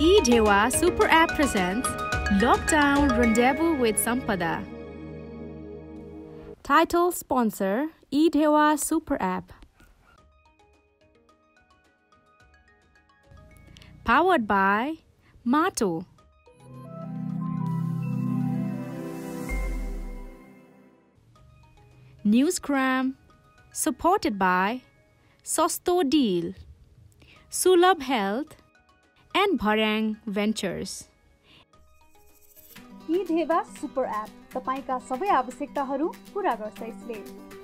eDhewa Super App presents Lockdown Rendezvous with Sampada. Title sponsor eDhewa Super App. Powered by Mato. Newsgram. Supported by Sosto Deal, Sulabh Health, and Bharang Ventures. eDhewa super app तपाईका सबै आवश्यकताहरू पूरा गर्छ। यसले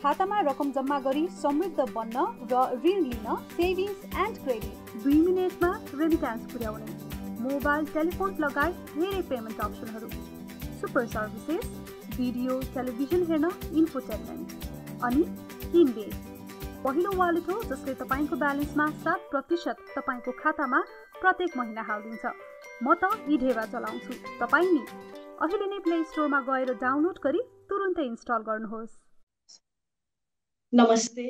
खातामा रकम जम्मा गरी समृद्ध बन्न र ऋण लिन, सेभिङ्स एन्ड क्रेडिट 2 मिनेटमा रेमिट्यान्स पुर्याउने, मोबाइल टेलिफोन लगायत धेरै पेमेन्ट अप्सनहरू, सुपर सर्भिसेस, भिडियो टेलिभिजन हेर्न, इन्फोटेनमेन्ट अनि किनबेच। पहिलो वालेट हो जसले तपाईको ब्यालेन्समा 7% तपाईको खातामा प्रत्येक महिना हाल्दिन्छ। म त eDhewa चलाउँछु, तपाई नि अहिले नै प्ले स्टोरमा गएर डाउनलोड गरी तुरुन्तै इन्स्टल गर्नुहोस्। नमस्ते।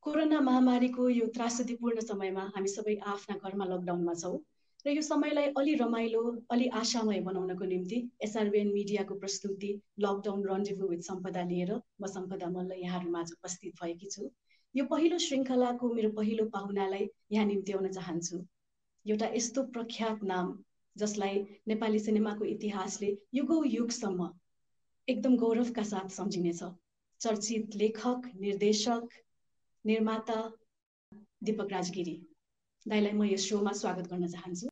कोरोना महामारीको यो त्रासदीपूर्ण समयमा हामी सबै आफ्ना घरमा लकडाउनमा छौं र यो समयलाई अलि रमाइलो, अलि आशामय बनाउनको निम्ति एसआरबीएन मिडियाको प्रस्तुति लकडाउन रन्डेभु विथ सम्पदा लिएर म सम्पदा मल्ल यहाँहरुमाझ उपस्थित भएकी छु। यो पहिलो श्रृंखलाको मेरो पहिलो पाहुनालाई यहाँ निम्त्याउन चाहन्छु। एउटा यस्तो प्रख्यात नाम जसलाई नेपाली सिनेमाको इतिहासले युगौं युगसम्म एकदम गौरवका साथ सम्झिनेछ। चर्चित लेखक, निर्देशक, निर्माता दीपक राजगिरी दाइलाई म यस शोमा स्वागत गर्न चाहन्छु।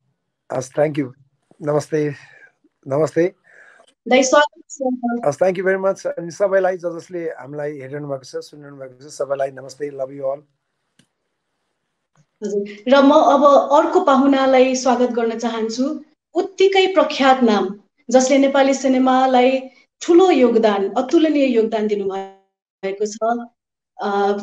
Thank you. नमस्ते नमस्ते दाइ, स्वागत छ। Thank you very much. अनि सबैलाई जसले हामीलाई हेरिरहनु भएको छ, सुनिरहनु भएको छ, सबैलाई नमस्ते, लभ यू अल। हजुर, र म अब अर्को पाहुनालाई स्वागत गर्न चाहन्छु। उत्तिकै प्रख्यात नाम जसले नेपाली सिनेमालाई ठूलो योगदान, अतुलनीय योगदान दिनुभएको छ।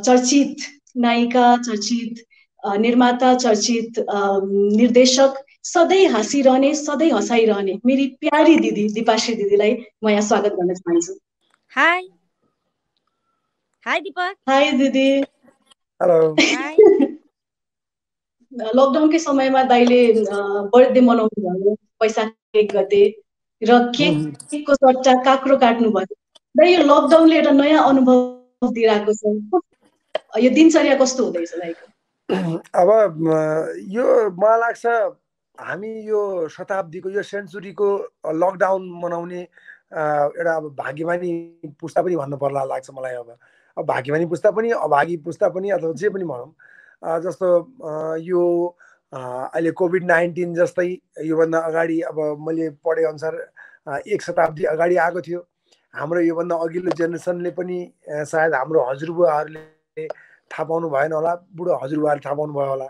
चर्चित नायिका, चर्चित निर्माता, चर्चित निर्देशक, सधैँ हाँसिरहने, सधैँ हँसाइरहने मेरी प्यारी दिदी दीपाश्री दिदीलाई म यहाँ स्वागत गर्न चाहन्छु। हाय हाय दीपक। हाय दिदी। हेलो। हाय। लकडाउनकै समयमा दाइले बर्थडे मनाउनु भयो वैशाख 1 गते र केकको सट्टा काक्रो काट्नु भयो। दाइ, यो लकडाउनले एउटा नयाँ अनुभव दिइरहेको छ। यो दिनचर्या कस्तो हुँदैछ दाइको? अब यो मलाई लाग्छ हामी यो शताब्दीको, यो सेन्चुरीको लकडाउन मनाउने एउटा अब भाग्यमानी पुस्ता पनि भन्नु पर्ला लाग्छ मलाई। अब भाग्यमानी पुस्ता पनि, अभागी पुस्ता पनि, अथवा जे पनि भनौँ, जस्तो यो अहिले कोभिड-19 जस्तै योभन्दा अगाडि अब मैले पढे अनुसार 1 शताब्दी अगाडि आएको थियो। हाम्रो योभन्दा अघिल्लो जेनेरेसनले पनि सायद हाम्रो हजुरबुवाहरूले थाहा पाउनु भएन होला, बुढो हजुरबुवाहरूले थाहा पाउनु भयो होला।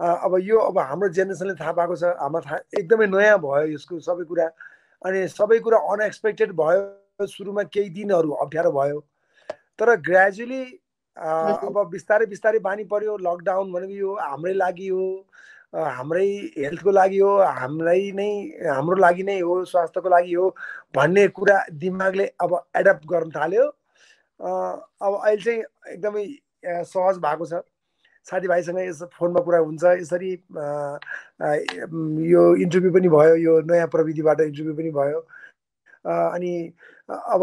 अब हाम्रो जेनेरेसनले थाहा पाएको छ। हाम्रो एकदमै नयाँ भयो यसको सबै कुरा, अनि सबै कुरा अनएक्सपेक्टेड भयो। सुरुमा केही दिनहरू अप्ठ्यारो भयो, तर ग्रेजुअली अब बिस्तारै बिस्तारै बानी पर्यो। लकडाउन भनेको यो हाम्रै लागि हो, हाम्रै हेल्थको लागि हो, हाम्रो लागि नै हो, स्वास्थ्यको लागि हो भन्ने कुरा दिमागले अब एडप्ट गर्न थाल्यो। अब अहिले चाहिँ एकदमै सहज भएको छ। साथीभाइसँग यसो फोनमा कुरा हुन्छ, यसरी यो इन्टरभ्यू पनि भयो, यो नयाँ प्रविधिबाट इन्टरभ्यू पनि भयो। अनि अब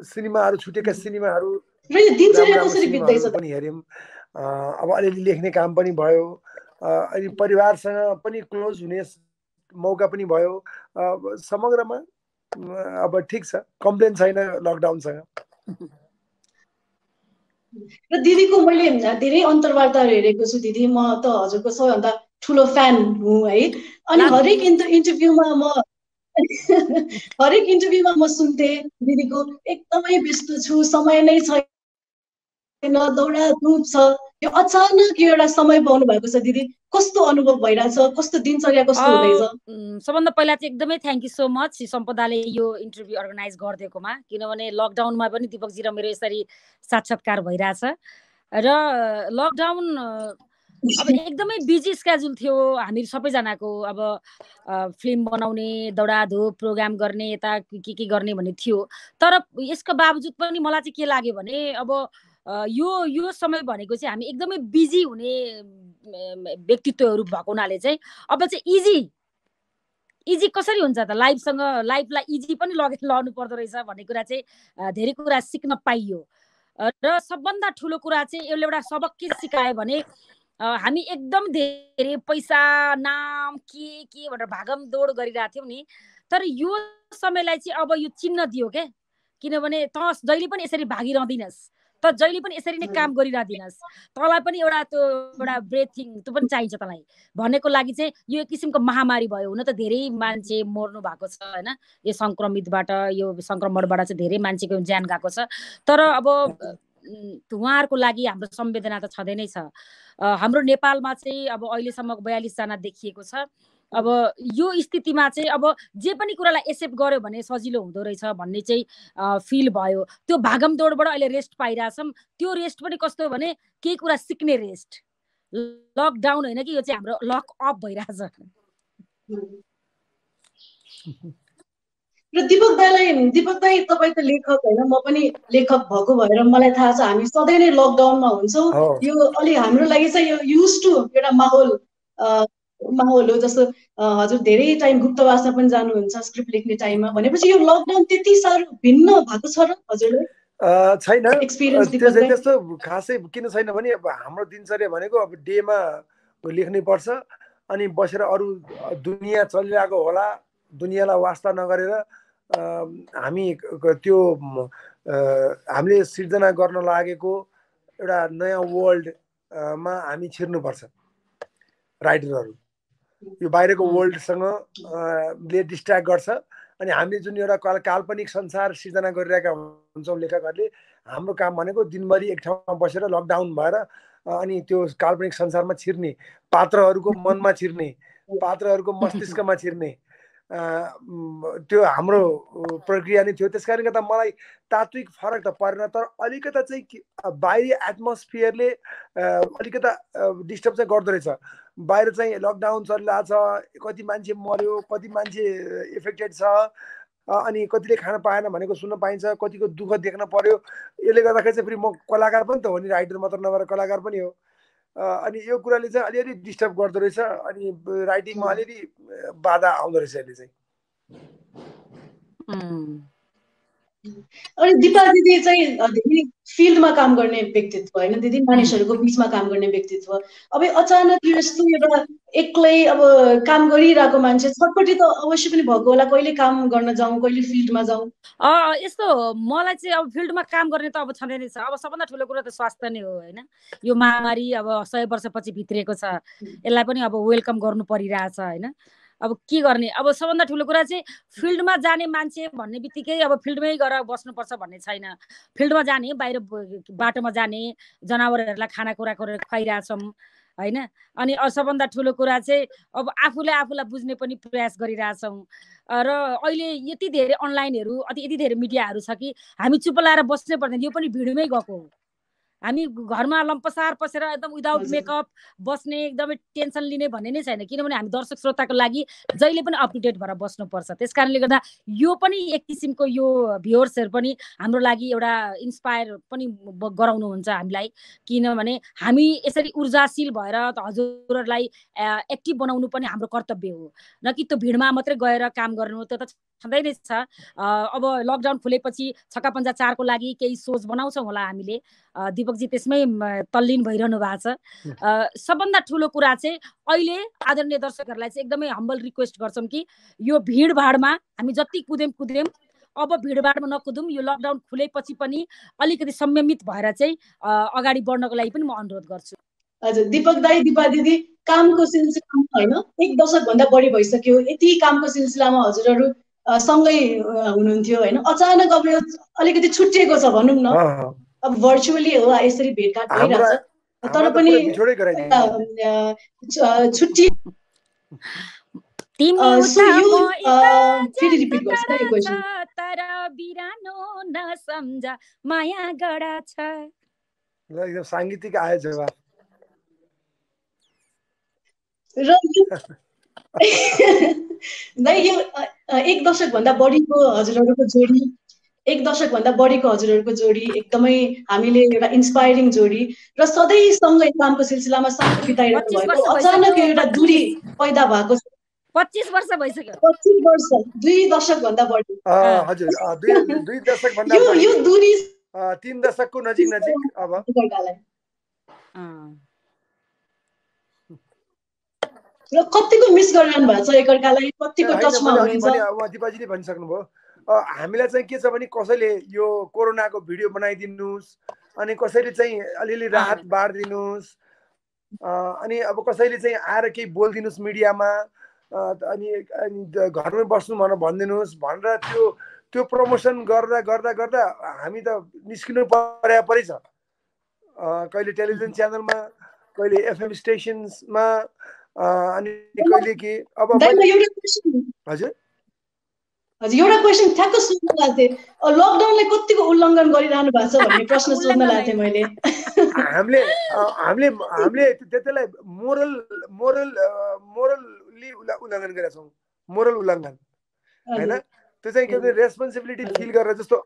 सिनेमाहरू, छुटेका सिनेमाहरू पनि हेऱ्यौँ। अब अलिअलि लेख्ने काम पनि भयो, अनि परिवारसँग पनि क्लोज हुने मौका पनि भयो। समग्रमा अब ठिक छ, कम्प्लेन छैन लकडाउनसँग। र दिदीको मैले धेरै अन्तर्वार्ताहरू हेरेको छु दिदी। म त हजुरको सबैभन्दा ठुलो फ्यान हुँ है। अनि हरेक इन्टरभ्यूमा म सुन्थे दिदीको एकदमै व्यस्त छु, समय नै छैन, दौडाधुप छ। यो अचानक यो एउटा समय पाउनु भएको छ दिदी, कस्तो अनुभव भइरहेछ? कस्तो दिनचर्या कस्तो हुँदैछ? सबभन्दा पहिला चाहिँ एकदमै थ्यांक यू सो मच सम्पदाले यो इन्टरभ्यू अर्गनाइज गरिदिएकोमा। किनभने लकडाउनमा पनि दीपकजी र मेरो यसरी साक्षात्कार भइरहेछ। र लकडाउन अब एकदमै बिजी स्केड्युल थियो हामी सबैजनाको। अब फिल्म बनाउने, दौडाधुप, प्रोग्राम गर्ने, यता के गर्ने भन्ने थियो। तर यसको बावजुद पनि मलाई चाहिँ के लाग्यो भने अब यो समय भनेको चाहिँ हामी एकदमै बिजी हुने व्यक्तित्वहरू भएको हुनाले चाहिँ अब चाहिँ इजी कसरी हुन्छ त, लाइफलाई इजी पनि लग्नु पर्दो रहेछ भन्ने कुरा चाहिँ धेरै कुरा सिक्न पाइयो। र सबभन्दा ठुलो कुरा चाहिँ यसले एउटा सबक के सिकायो भने हामी एकदम धेरै पैसा नाम के भनेर भागम दौड गरिरहेको थियौँ नि, तर यो समयलाई चाहिँ अब यो चिन्ह दियो के, किनभने त जहिले पनि यसरी भागिरहँदिनस्, त जहिले पनि यसरी नै काम गरिरहँदिनस्, तँलाई पनि एउटा ब्रेथिङ त्यो पनि चाहिन्छ तँलाई भन्नेको लागि चाहिँ यो एक किसिमको महामारी भयो। हुन त धेरै मान्छे मर्नु भएको छ होइन, यो सङ्क्रमितबाट यो सङ्क्रमणबाट चाहिँ धेरै मान्छेको ज्यान गएको छ, तर अब उहाँहरूको लागि हाम्रो संवेदना त छँदै नै छ। हाम्रो नेपालमा चाहिँ अब अहिलेसम्म 42 जना देखिएको छ। अब यो स्थितिमा चाहिँ अब जे पनि कुरालाई एक्सेप्ट गर्यो भने सजिलो हुँदो रहेछ भन्ने चाहिँ फिल भयो। त्यो भागम दौडबाट अहिले रेस्ट पाइरहेछौँ, त्यो रेस्ट पनि कस्तो हो भने केही कुरा सिक्ने रेस्ट, लकडाउन होइन कि यो चाहिँ हाम्रो लक अप भइरहेछ। र दिपक दाई तपाईँ त लेखक होइन, म पनि लेखक भएको भएर मलाई थाहा छ हामी सधैँ नै लकडाउनमा हुन्छौँ। यो अलि हाम्रो लागि चाहिँ यो युज टु एउटा माहौल हो। जस्तो हजुर धेरै टाइम गुप्तवासमा पनि जानुहुन्छ स्क्रिप्ट लेख्ने टाइममा, भनेपछि यो लकडाउन त्यति साह्रो भिन्न भएको छ र हजुरले? छैन, एक्सपिरियन्स त्यस्तो खासै किन छैन भने अब हाम्रो दिनचर्या भनेको अब डेमा लेख्नै पर्छ, अनि बसेर अरू दुनियाँ चलिरहेको होला दुनियाँलाई वास्ता नगरेर हामी त्यो हामीले सिर्जना गर्न लागेको एउटा नयाँ वर्ल्डमा हामी छिर्नुपर्छ। राइटरहरू यो बाहिरको वर्ल्डसँग ले डिस्ट्र्याक्ट गर्छ, अनि हामीले जुन एउटा काल्पनिक संसार सिर्जना गरिरहेका हुन्छौँ लेखकहरूले, हाम्रो काम भनेको दिनभरि एक ठाउँमा बसेर लकडाउन भएर अनि त्यो काल्पनिक संसारमा छिर्ने, पात्रहरूको मनमा छिर्ने, पात्रहरूको मस्तिष्कमा छिर्ने, त्यो हाम्रो प्रक्रिया नै थियो। त्यस कारणले गर्दा मलाई तात्विक फरक त परेन, तर अलिकता चाहिँ बाहिरी एटमोस्फियरले अलिकता डिस्टर्ब चाहिँ गर्दो रहेछ। बाहिर चाहिँ लकडाउन चलिरहेको छ, कति मान्छे मर्यो, कति मान्छे इफेक्टेड छ, अनि कतिले खान पाएन भनेको सुन्न पाइन्छ, कतिको दुःख देख्न पर्यो। यसले गर्दाखेरि चाहिँ फेरि म कलाकार पनि त हो नि, राइटर मात्र नभएर कलाकार पनि हो, अनि यो कुराले चाहिँ अलिअलि डिस्टर्ब गर्दो रहेछ, अनि राइटिङमा अलिअलि बाधा आउँदो रहेछ यसले चाहिँ। अनि दिपा दिदी चाहिँ धेरै फिल्डमा काम गर्ने व्यक्तित्व होइन दिदी, मानिसहरूको बिचमा काम गर्ने व्यक्तित्व। अब अचानक यो यस्तो एउटा एक्लै अब काम गरिरहेको मान्छे छटपट्टि त अवश्य पनि भएको होला, कहिले काम गर्न जाउँ, कहिले फिल्डमा जाउँ। यस्तो मलाई चाहिँ अब फिल्डमा काम गर्ने त अब छँदै नै छ। अब सबभन्दा ठुलो कुरा त स्वास्थ्य नै हो होइन। यो महामारी अब 100 वर्षपछि भित्रिएको छ, यसलाई पनि अब वेलकम गर्नु परिरहेछ होइन। अब के गर्ने, अब सबभन्दा ठुलो कुरा चाहिँ फिल्डमा जाने मान्छे भन्ने बित्तिकै अब फिल्डमै गएर बस्नुपर्छ भन्ने छैन। फिल्डमा जाने, बाहिर बाटोमा जाने, जनावरहरूलाई खानेकुरा खुवाइरहेछौँ होइन। अनि सबभन्दा ठुलो कुरा चाहिँ अब आफूलाई बुझ्ने पनि प्रयास गरिरहेछौँ। र अहिले यति धेरै अनलाइनहरू, यति धेरै मिडियाहरू छ कि हामी चुप लाएर बस्नै पर्दैन, यो पनि भिडमै गएको हो। हामी घरमा लम्पसार पसेर एकदम विदाउट मेकअप बस्ने, एकदमै टेन्सन लिने भन्ने नै छैन, किनभने हामी दर्शक श्रोताको लागि जहिले पनि अप टु डेट भएर बस्नुपर्छ। त्यस कारणले गर्दा यो पनि एक किसिमको यो भ्युअर्सहरू पनि हाम्रो लागि एउटा इन्सपायर पनि गराउनुहुन्छ हामीलाई, किनभने हामी यसरी ऊर्जाशील भएर हजुरहरूलाई एक्टिभ बनाउनु पनि हाम्रो कर्तव्य हो, न कि त्यो भिडमा मात्रै गएर काम गर्नु। त्यो त छँदै नै छ। अब लकडाउन खुलेपछि छक्का पञ्जा 4 को लागि केही सोच बनाउँछौँ होला हामीले। दीपकजी त्यसमै तल्लीन भइरहनु भएको छ। सबभन्दा ठुलो कुरा चाहिँ अहिले आदरणीय दर्शकहरूलाई चाहिँ एकदमै हम्बल रिक्वेस्ट गर्छौँ कि यो भिडभाडमा हामी जति कुदेम, अब भिडभाडमा नकुदौँ। यो लकडाउन खुलेपछि पनि अलिकति संयमित भएर चाहिँ अगाडि बढ्नको लागि पनि म अनुरोध गर्छु। हजुर दिपक दाई, दिपा दिदी, कामको सिलसिलामा होइन 1 दशकभन्दा बढी भइसक्यो यति कामको सिलसिलामा हजुरहरू सँगै हुनुहुन्थ्यो होइन। अचानक अब यो अलिकति छुट्टिएको छ भनौँ न, अब भर्चुअली हो यसरी भेटघाट भइरहेछ, तर पनि छुट्टी। फेरि रिपिट गर्छु न यो क्वेसन। तर बिरानो नसम्झ माया गडा छ। ल एकदम सांगीतिक आयो जवाब। र यो 1 दशकभन्दा बढीको हजुरहरूको जोडी 1 दशकभन्दा बढीको हजुरहरूको जोडी एकदमै हामीले एउटा इन्स्पायरिङ जोडी र सधैँ सँगै कामको सिलसिलामा सँगै बिताइरहनु 25 भएको वर्ष अचानक भइसक्यो, एउटा दूरी पैदा भएको 25 वर्ष भइसक्यो 25 वर्ष 2 दशकभन्दा बढी हजुर दुई दशक भन्दा बढी यो दूरी 3 दशकको नजिक अब एकअर्कालाई र कतिको मिस गरिरहनु भएको छ एकअर्कालाई, कतिको टचमा हुनुहुन्छ? दिपाजीले भनिसक्नुभयो हामीलाई चाहिँ के छ भने कसैले यो कोरोनाको भिडियो बनाइदिनुहोस्, अनि कसैले चाहिँ अलिअलि राहत बाँडिदिनुहोस्, अनि अब कसैले चाहिँ आएर केही बोलिदिनुहोस् मिडियामा, अनि घरमै बस्नु भनेर भनिदिनुहोस् भनेर त्यो प्रमोसन गर्दा गर्दा गर्दा हामी त निस्किनु परै छ। कहिले टेलिभिजन च्यानलमा, कहिले एफएम स्टेसन्समा, अनि कहिले के अब हजुर एउटा क्वेसन ठ्याक्क सोध्न लाग्थेँ, लकडाउनले कतिको उल्लङ्घन गरिरहनु भएको छ भन्ने प्रश्न सोध्न लाग्थेँ मैले। हामीले त्यसलाई मोरली उल्लङ्घन गरेका छौँ, मोरल उल्लङ्घन होइन। त्यो चाहिँ के रेस्पोन्सिबिलिटी फिल गरेर, जस्तो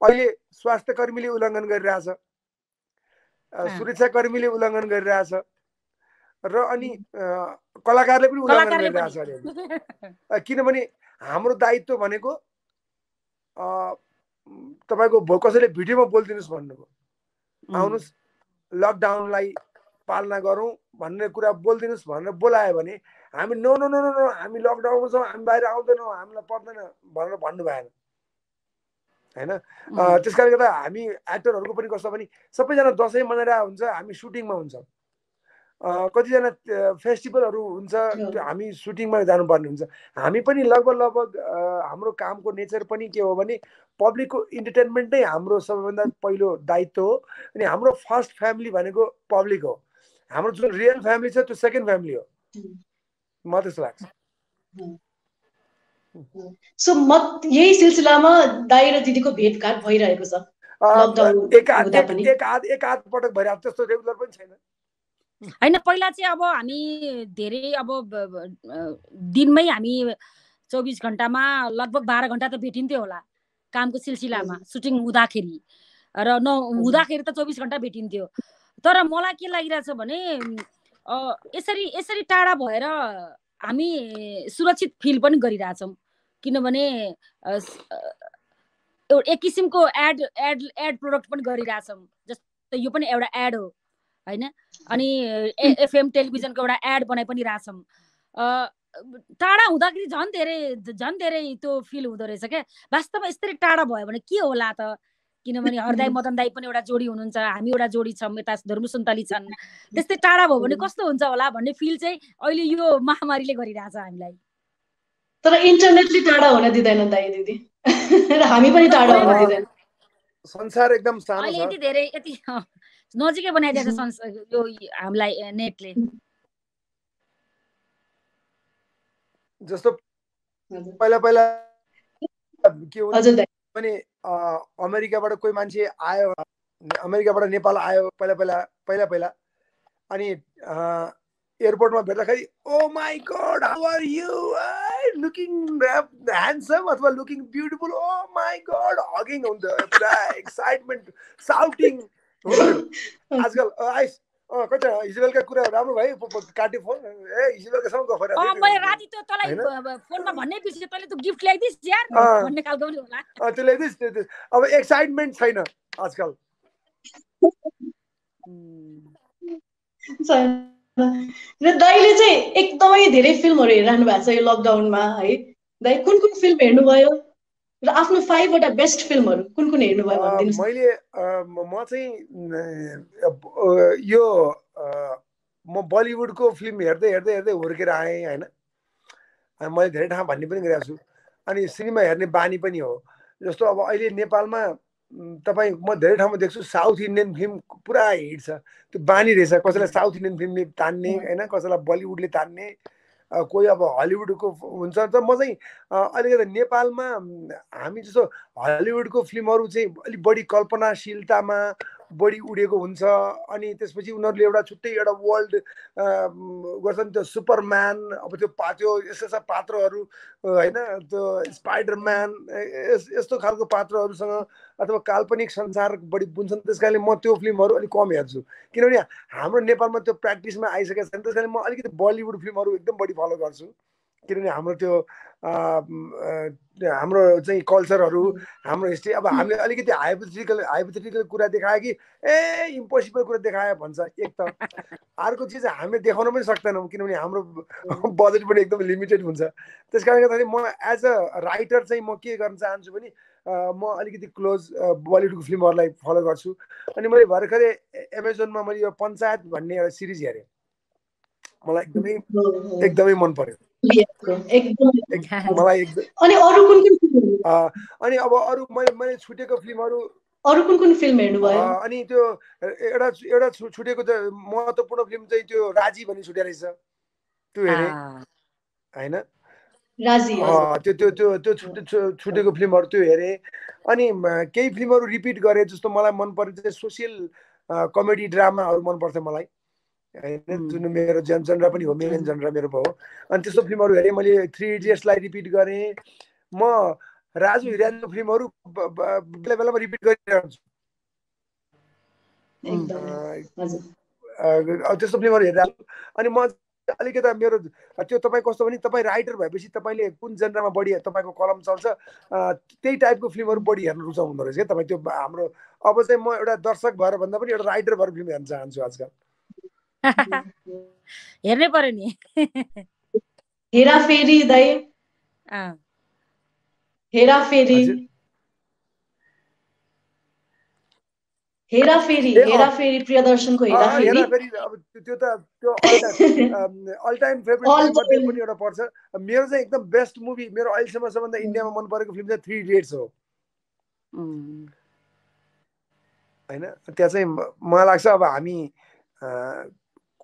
अहिले स्वास्थ्य कर्मीले उल्लङ्घन गरिरहेछ, सुरक्षाकर्मीले उल्लङ्घन गरिरहेछ, र अनि कलाकारले पनि उल्लङ्घन गरिरहेछ। किनभने हाम्रो दायित्व भनेको तपाईँको कसैले भिडियोमा बोलिदिनुहोस् भन्नुभयो, आउनुहोस् लकडाउनलाई पालना गरौँ भन्ने कुरा बोलिदिनुहोस् भनेर बोलायो भने हामी no no no no no हामी लकडाउनमा छौँ, हामी बाहिर आउँदैनौँ, हामीलाई पर्दैन भनेर भन्नु भएन होइन। त्यस कारणले गर्दा हामी एक्टरहरूको पनि कस्तो भने सबैजना दसैँ मनाइरहेको हुन्छ, हामी सुटिङमा हुन्छौँ, कतिजना फेस्टिभलहरू हुन्छ, हामी सुटिङमा जानुपर्ने हुन्छ। हामी पनि लगभग हाम्रो कामको नेचर पनि के हो भने पब्लिकको इन्टरटेनमेन्ट नै हाम्रो सबैभन्दा पहिलो दायित्व हो। अनि हाम्रो फर्स्ट फ्यामिली भनेको पब्लिक हो, हाम्रो जुन रियल फ्यामिली छ त्यो सेकेन्ड फ्यामिली हो, मलाई त्यस्तो लाग्छ। सो यही सिलसिलामा दाइ र दिदीको भेटघाट भइरहेको छ एक आध पटक भइरहेको, त्यस्तो रेगुलर पनि छैन होइन। पहिला चाहिँ अब हामी धेरै अब दिनमै हामी 24 घण्टामा लगभग 12 घण्टा त भेटिन्थ्यो होला कामको सिलसिलामा, सुटिङ हुँदाखेरि र नहुँदाखेरि त 24 घण्टा भेटिन्थ्यो। तर मलाई के लागिरहेछ भने यसरी टाढा भएर हामी सुरक्षित फिल पनि गरिरहेछौँ, किनभने एक किसिमको एड प्रोडक्ट पनि गरिरहेछौँ, जस्तो यो पनि एउटा एड हो होइन। अनि एफएम टेलिभिजनको एउटा एड बनाइ पनि रहेछौँ। टाढा हुँदाखेरि झन् धेरै त्यो फिल हुँदो रहेछ क्या। वास्तवमा यसरी टाढा भयो भने के होला त, किनभने हरदाई मदन दाई पनि एउटा जोडी हुनुहुन्छ, हामी एउटा जोडी छौँ, यता धर्म सुन्तली छन्, त्यस्तै टाढा भयो भने कस्तो हुन्छ होला भन्ने फिल चाहिँ अहिले यो महामारीले गरिरहेछ हामीलाई। तर इन्टरनेटले टाढा हुन दिँदैन दाइ दिदी, र हामी पनि टाढा हुन दिँदैन। संसार एकदम सानो छ, यति धेरै यति नजिकै बनाइदिएको छ यो हामीलाई नेटले। जस्तो पहिला के हुन्छ भने अमेरिकाबाट कोही मान्छे आयो, अमेरिकाबाट नेपाल आयो पहिला, अनि एयरपोर्टमा भेट्दाखेरि oh my god how are you, looking handsome अथवा looking beautiful, oh my god hugging हुन्छ, पुरा एक्साइटमेन्ट साउटिङ। आजकल कता इजरायलका कुरा राम्रो भयो, काटे फोन इजरायलकासँग गफ गरेर मैले राति त्यो तँलाई फोनमा भन्नै बिर्सेँ, तैँले त्यो गिफ्ट ल्याइदिस् यार भन्ने खालको पनि होला। त्यो ल्याइदिस्, अब एक्साइटमेन्ट छैन आजकल। र दाइले चाहिँ एकदमै धेरै फिल्महरू हेरिरहनु भएको छ यो लकडाउनमा है। दाइ कुन फिल्म हेर्नुभयो र आफ्नो 5 वटा बेस्ट फिल्महरू कुन हेर्नुभयो भनिदिनुस्। मैले म चाहिँ यो म बलिउडको फिल्म हेर्दै हुर्केर आएँ होइन। मैले धेरै ठाउँ भन्ने पनि गरेको छु, अनि सिनेमा हेर्ने बानी पनि हो। जस्तो अब अहिले नेपालमा तपाईँ म धेरै ठाउँमा देख्छु साउथ इन्डियन फिल्म पुरा हिट छ, त्यो बानी रहेछ। कसैलाई साउथ इन्डियन फिल्मले तान्ने होइन, कसैलाई बलिउडले तान्ने, कोही अब हलिउडको हुन्छ। त म चाहिँ अलिकति नेपालमा हामी जस्तो हलिउडको फिल्महरू चाहिँ अलिक बढी कल्पनाशीलतामा बढी उडेको हुन्छ अनि त्यसपछि उनीहरूले एउटा छुट्टै एउटा वर्ल्ड गर्छन् त्यो सुपरम्यान अब त्यो यस्ता पात्रहरू होइन त्यो स्पाइडरम्यान यस्तो खालको पात्रहरूसँग अथवा काल्पनिक संसार बढी बुझ्छन् त्यस कारणले म त्यो फिल्महरू अलिक कम हेर्छु किनभने हाम्रो नेपालमा त्यो प्र्याक्टिसमा आइसकेको छैन त्यस कारणले म अलिकति बलिउड फिल्महरू एकदम बढी फलो गर्छु किनभने हाम्रो त्यो हाम्रो चाहिँ कल्चरहरू हाम्रो हिस्ट्री अब हामीले अलिकति हाइपोथेटिकल कुरा देखायो कि इम्पोसिबल कुरा देखायो भन्छ एक त अर्को चिज हामीले देखाउन पनि सक्दैनौँ किनभने हाम्रो बजेट पनि एकदम लिमिटेड हुन्छ त्यस कारणले गर्दाखेरि म एज अ राइटर चाहिँ म के गर्न चाहन्छु भने म अलिकति क्लोज बलिउडको फिल्महरूलाई फलो गर्छु अनि मैले भर्खरै एमाजोनमा मैले यो पञ्चायत भन्ने एउटा सिरिज हेरेँ मलाई एकदमै मन पर्यो मलाई अनि अरु कुन अनि अब अरु मैले छुटेको फिल्महरू अरु कुन फिल्म हेर्नुभयो अनि त्यो एउटा छुटेको महत्त्वपूर्ण फिल्म चाहिँ त्यो राजी भन्ने छुटे रहेछ त्यो हेरेँ हैन राजी त्यो छुटेको फिल्महरू त्यो हेरेँ अनि केही फिल्महरू रिपिट गरेँ जस्तो मलाई मन पर्ने चाहिँ सोसियल कमेडी ड्रामाहरू मनपर्छ मलाई हैन जुन मेरो जनरा पनि हो मेन जनरा मेरो भयो अनि त्यस्तो फिल्महरू हेरेँ मैले 3 इडियट्सलाई रिपिट गरेँ म राजु हिरानीको फिल्महरू बेला बेलामा रिपिट गरिरहन्छु त्यस्तो फिल्महरू हेरेर अनि म अलिकति मेरो त्यो तपाईँ कस्तो भने तपाईँ राइटर भएपछि तपाईँले कुन जनरामा बढी तपाईँको कलम चल्छ त्यही टाइपको फिल्महरू बढी हेर्न रुचाउनु रहेछ क्या तपाईँ त्यो हाम्रो अब चाहिँ म एउटा दर्शक भएर भन्दा पनि एउटा राइटर भएर फिल्म हेर्न चाहन्छु आजकल हेर्नै पर्यो नि हेराफेरी दाइ हेराफेरी प्रियदर्शनको हेराफेरी अब त्यो त त्यो अल टाइम फेभरेट मध्ये पनि एउटा पर्छ मेरो चाहिँ एकदम बेस्ट मुभी मेरो अहिलेसम्म सबभन्दा इन्डियामा मन परेको फिल्म चाहिँ 3 इडियट्स हो हैन त्यहाँ चाहिँ मलाई लाग्छ अब हामी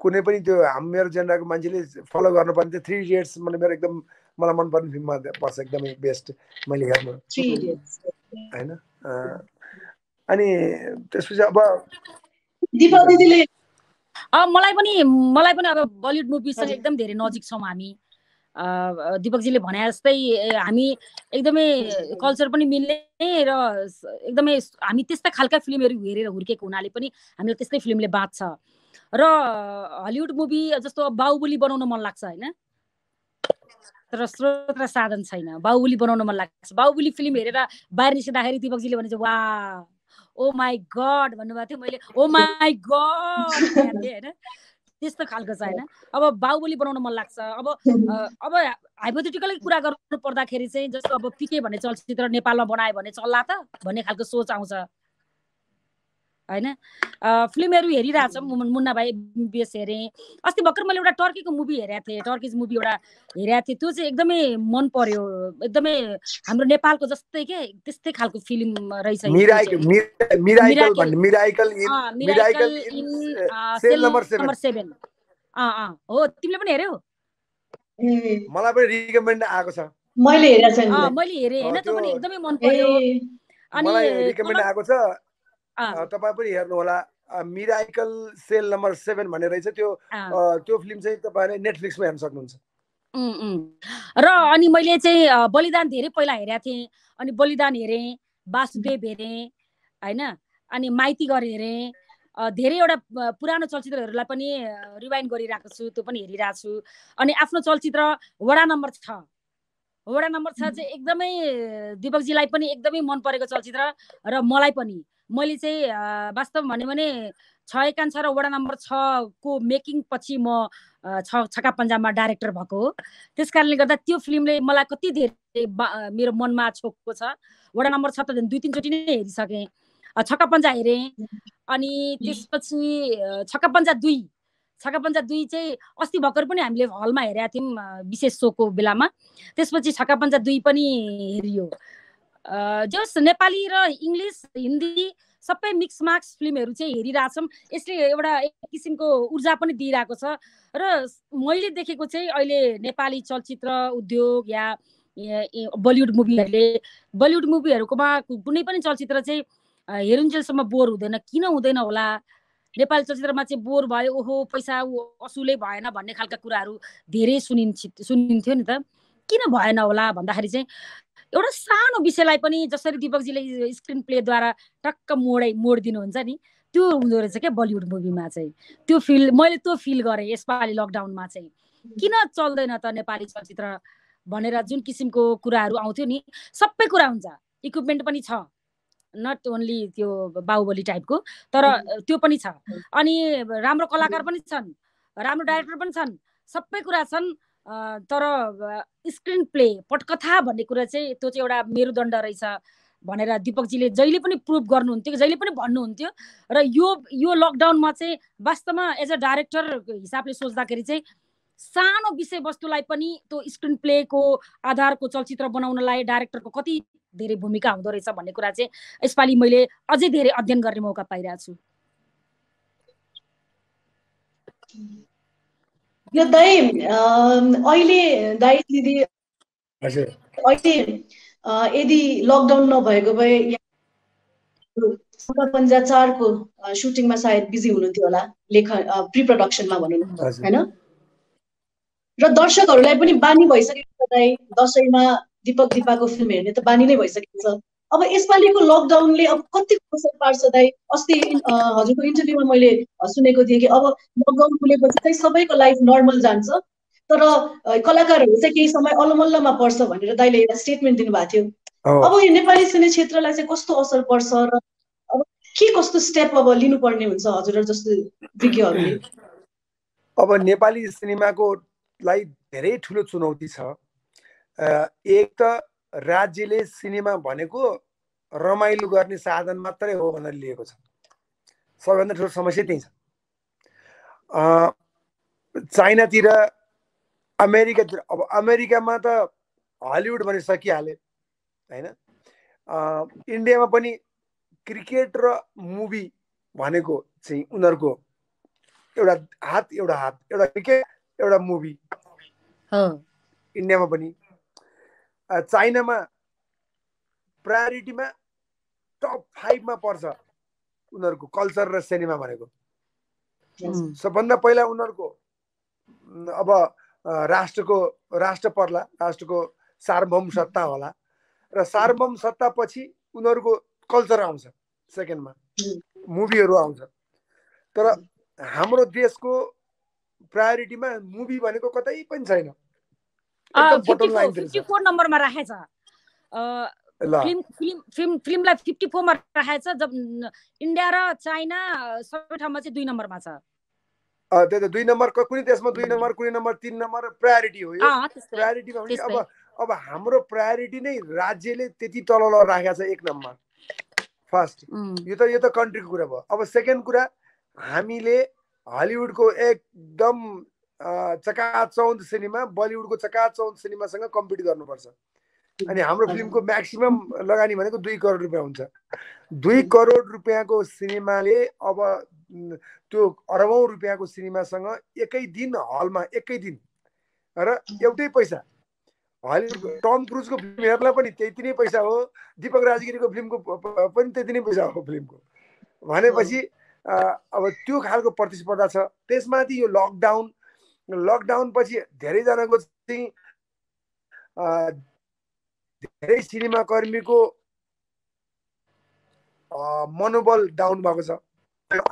कुनै पनि त्यो मेरो जेनराको मान्छेले फलो गर्नुपर्ने त्यो 3 इडियट्स मेरो एकदम मलाई मनपर्ने फिल्ममा पर्छ एकदमै बेस्ट मैले हेर्नु 3 इडियट्स हैन अनि त्यसपछि अब दिपा दिदीले मलाई पनि अब बलिउड मुभीसँग एकदम धेरै नजिक छौँ हामी दिपकजीले भने जस्तै हामी एकदमै कल्चर पनि मिल्ने र एकदमै हामी त्यस्ता खालका फिल्महरू हेरेर हुर्केको हुनाले पनि हामीलाई त्यस्तै फिल्मले बाँच्छ र हलिउड मुभी जस्तो बाहुबली बनाउन मन लाग्छ हैन तर स्रोत र साधन छैन बाहुबली बनाउन मन लाग्छ बाहुबली फिल्म हेरेर बाहिर निस्किँदाखेरि दिपकजीले भने चाहिँ वाह ओ माई गड भन्नुभएको थियो मैले ओ माई गड हैन त्यस्तो खालको छ हैन अब बाहुबली बनाउन मन लाग्छ अब हाइपोथेटिकली कुरा गर्नु पर्दाखेरि चाहिँ जस्तो अब पिके भन्ने चलचित्र नेपालमा बनायो भने चल्ला त भन्ने खालको सोच आउँछ हैन फिल्महरू हेरिरहेछ मुन्ना भाइ बेस हेरेँ अस्ति भर्खर मैले एउटा टर्कीको मुभी हेरेको थिएँ टर्किज मुभी एउटा हेरेको थिएँ त्यो चाहिँ एकदमै मन पर्यो एकदमै हाम्रो नेपालको जस्तै के त्यस्तै खालको फिल्म रहेछ मिराइकल इन सेल नम्बर 7 हो तिमीले पनि हेर्यौ मलाई पनि रिकमेन्ड आएको छ मैले हेरेको छैन मैले हेरेँ हैन त्यो पनि एकदमै मन पर्यो अनि मलाई रिकमेन्ड आएको छ तपाईँ पनि हेर्नु होला मिराइकल सेल नम्बर 7 भन्ने रहेछ त्यो फिल्म चाहिँ तपाईहरुले नेटफ्लिक्समा हेर्न सक्नुहुन्छ र अनि मैले चाहिँ बलिदान धेरै पहिला हेरेको थिएँ अनि बलिदान हेरेँ वासुदेव हेरेँ हैन अनि माइती घर हेरेँ धेरैवटा पुरानो चलचित्रहरूलाई पनि रिवाइन्ड गरिरहेको छु त्यो पनि हेरिरहेको छु अनि आफ्नो चलचित्र वडा नम्बर 6 चाहिँ एकदमै दिपकजीलाई पनि एकदमै मन परेको चलचित्र र मलाई पनि मैले चाहिँ वास्तव भन्यो भने 6 एकांश र वडा नम्बर 6 को मेकिङ पछि म छक्का पन्जाबमा डाइरेक्टर भएको हो त्यस कारणले गर्दा त्यो फिल्मले मलाई कति धेरै मेरो मनमा छोएको छ वडा नम्बर 6 त 2-3 चोटि नै हेरिसकेँ छक्का पन्जा हेरेँ अनि त्यसपछि छक्का पन्जा 2 चाहिँ अस्ति भर्खर पनि हामीले हलमा हेरेका थियौँ विशेष शोको बेलामा त्यसपछि छक्का पन्जा 2 पनि हेरियो जस नेपाली र इङ्ग्लिस हिन्दी सबै मिक्स मार्क्स फिल्महरू चाहिँ हेरिरहेछौँ यसले एउटा एक किसिमको ऊर्जा पनि दिइरहेको छ र मैले देखेको चाहिँ अहिले नेपाली चलचित्र उद्योग या बलिउड मुभीहरूकोमा कुनै पनि चलचित्र चाहिँ हेरुन्जेलसम्म बोर हुँदैन, किन हुँदैन होला? नेपाली चलचित्रमा चाहिँ बोर भयो, ओहो पैसा असुलै भएन भन्ने खालका कुराहरू धेरै सुनिन्थ्यो नि त। किन भएन होला भन्दाखेरि चाहिँ एउटा सानो विषयलाई पनि जसरी दिपकजीले स्क्रिन प्लेद्वारा टक्क मोड दिनुहुन्छ नि, त्यो हुँदो रहेछ क्या बलिउड मुभीमा चाहिँ। त्यो मैले त्यो फिल गरेँ यसपालि लकडाउनमा चाहिँ। किन चल्दैन त नेपाली चलचित्र भनेर जुन किसिमको कुराहरू आउँथ्यो नि, सबै कुरा हुन्छ, इक्विपमेन्ट पनि छ, नट ओन्ली त्यो बाहुबली टाइपको, तर त्यो पनि छ, अनि राम्रो कलाकार पनि छन्, राम्रो डाइरेक्टर पनि छन्, सबै कुरा छन्। तर स्क्रिन प्ले पटकथा भन्ने कुरा चाहिँ त्यो चाहिँ एउटा मेरुदण्ड रहेछ भनेर दिपकजीले जहिले पनि प्रुभ गर्नुहुन्थ्यो, जहिले पनि भन्नुहुन्थ्यो। र यो लकडाउनमा चाहिँ वास्तवमा एज अ डाइरेक्टर हिसाबले सोच्दाखेरि चाहिँ सानो विषयवस्तुलाई पनि त्यो स्क्रिन प्लेको आधारको चलचित्र बनाउनलाई डाइरेक्टरको कति धेरै भूमिका हुँदो रहेछ भन्ने कुरा चाहिँ यसपालि मैले अझै धेरै अध्ययन गर्ने मौका पाइरहेको छु। यो दाइ अहिले दाइ दिदी अहिले यदि लकडाउन नभएको भए पन्जा 4 को सुटिङमा सायद बिजी हुनुहुन्थ्यो होला, प्री प्रडक्सनमा भनौँ हैन। र दर्शकहरूलाई पनि बानी भइसकेको छ दाइ, दशैंमा दिपाको फिल्म हेर्ने त बानी नै भइसकेको छ। अब यसपालिको लकडाउनले अब कति असर पार्छ दाइ? अस्ति हजुरको इन्टरभ्यूमा मैले सुनेको थिएँ कि अब लकडाउन खुलेपछि चाहिँ सबैको लाइफ नर्मल जान्छ, तर कलाकारहरू चाहिँ केही समय अलमल्लमा पर्छ भनेर दाइले एउटा स्टेटमेन्ट दिनुभएको थियो। अब यो नेपाली सिने क्षेत्रलाई चाहिँ कस्तो असर पर्छ र अब के कस्तो स्टेप अब लिनुपर्ने हुन्छ हजुरहरू जस्तो विज्ञहरूले? अब नेपाली सिनेमाको लाई धेरै ठुलो चुनौती छ। एक त राज्यले सिनेमा भनेको रमाइलो गर्ने साधन मात्रै हो भनेर लिएको छ, सबैभन्दा ठुलो समस्या त्यही छ। चाइनातिर, अमेरिकातिर, अब अमेरिकामा त हलिउड भने सकिहाले हैन। इन्डियामा पनि क्रिकेट र मुभी भनेको चाहिँ उनीहरूको एउटा हात, एउटा क्रिकेट एउटा मुभी इन्डियामा पनि। चाइनामा प्रायोरिटीमा टप 5 मा पर्छ उनीहरूको कल्चर र सिनेमा भनेको। सबभन्दा पहिला उनीहरूको अब राष्ट्र पर्ला, राष्ट्रको सार्वभौम सत्ता होला, र सार्वभौम सत्ता पछि उनीहरूको कल्चर आउँछ, सेकेन्डमा मुभीहरू आउँछ। तर हाम्रो देशको प्रायोरिटीमा मुभी भनेको कतै पनि छैन, एकदम बटम लाइन 54 नम्बरमा राखेछ। फिल्मलाई 54 मा राखेछ, जब इन्डिया र चाइना सबै ठाउँमा चाहिँ 2 नम्बरमा छ। त्यो त 2 नम्बर, कुनै देशमा 2 नम्बर, कुनै नम्बर 3 नम्बर प्रायोरिटी हो। यो प्रायोरिटीमा भने अब हाम्रो प्रायोरिटी नै राज्यले त्यति तल राखेको छ 1 नम्बर फर्स्ट। यो त कन्ट्रीको कुरा भयो। अब सेकेन्ड कुरा, हामीले हलिउडको एकदम चकाचौँध सिनेमा बलिउडको चकाचौँध सिनेमासँग कम्पिट गर्नुपर्छ। अनि हाम्रो फिल्मको म्याक्सिमम लगानी भनेको 2 करोड रुपियाँ हुन्छ। 2 करोड रुपियाँको सिनेमाले अब त्यो अरबौं रुपियाँको सिनेमासँग एकै दिन हलमा, एकै दिन र एउटै पैसा। हलिउडको टम क्रुजको फिल्म हेर्ला पनि त्यति नै पैसा हो, दीपक राजगिरीको फिल्मको पनि त्यति नै पैसा हो फिल्मको भनेपछि अब त्यो खालको प्रतिस्पर्धा छ। त्यसमाथि यो लकडाउन पछि धेरैजनाको चाहिँ धेरै सिनेमा कर्मीको मनोबल डाउन भएको छ।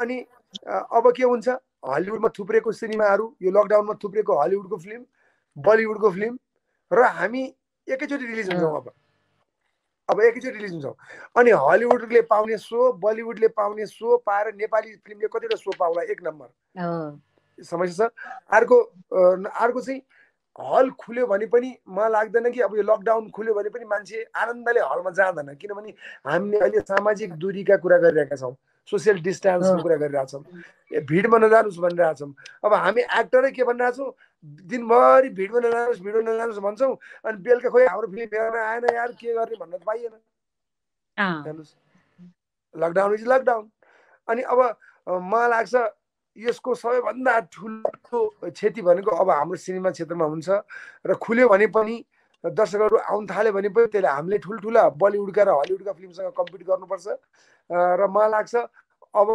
अनि अब के हुन्छ, हलिउडमा थुप्रेको सिनेमाहरू, यो लकडाउनमा थुप्रेको हलिउडको फिल्म, बलिउडको फिल्म, र हामी एकैचोटि रिलिज हुन्छौँ। अब एकैचोटि रिलिज हुन्छौँ। अनि हलिउडले पाउने सो, बलिउडले पाउने सो पाएर नेपाली फिल्मले कतिवटा सो पाउला? 1 नम्बर समस्या छ। अर्को चाहिँ हल खुल्यो भने पनि मलाई लाग्दैन कि अब यो लकडाउन खुल्यो भने पनि मान्छे आनन्दले हलमा जाँदैन, किनभने हामीले अहिले सामाजिक दूरीका कुरा गरिरहेका छौँ, सोसियल डिस्टेन्सको कुरा गरिरहेका छौँ, भिडमा नजानुस् भनिरहेका छौँ। अब हामी एक्टरै के भनिरहेका छौँ, दिनभरि भिडमा नजानुस् भन्छौँ, अनि बेलुका खोइ हाम्रो फिल्म हेर्न आएन यार, के गर्ने भन्न त पाइएन। हेर्नुहोस्, लकडाउन इज लकडाउन। अनि अब मलाई लाग्छ यसको सबैभन्दा ठुलो क्षति भनेको अब हाम्रो सिनेमा क्षेत्रमा हुन्छ। र खुल्यो भने पनि दर्शकहरू आउन थाल्यो भने पनि त्यसले हामीले ठुल्ठुला बलिउडका र हलिउडका फिल्मसँग कम्पिट गर्नुपर्छ र मलाई लाग्छ अब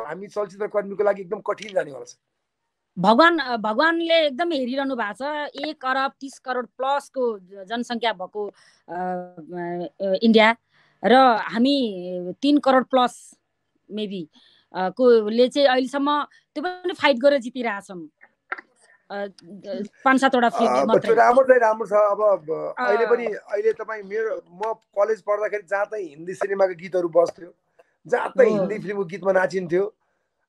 हामी चलचित्र कर्मीको लागि एकदम कठिन जाने वाला छ। भगवानले एकदम हेरिरहनु भएको छ। 1 अरब 30 करोड प्लसको जनसङ्ख्या भएको इन्डिया र हामी 3 करोड प्लस मेबी कोले चाहिँ अहिलेसम्म त्यो पनि फाइट गरेर जितिरहेछौँ। 5-7 वटा फिल्म मात्रै। राम्रो छ। अब अहिले तपाईँ म कलेज पढ्दाखेरि जहाँ चाहिँ हिन्दी सिनेमाको गीतहरू बस्थ्यो, जहाँ चाहिँ हिन्दी फिल्मको गीतमा नाचिन्थ्यो,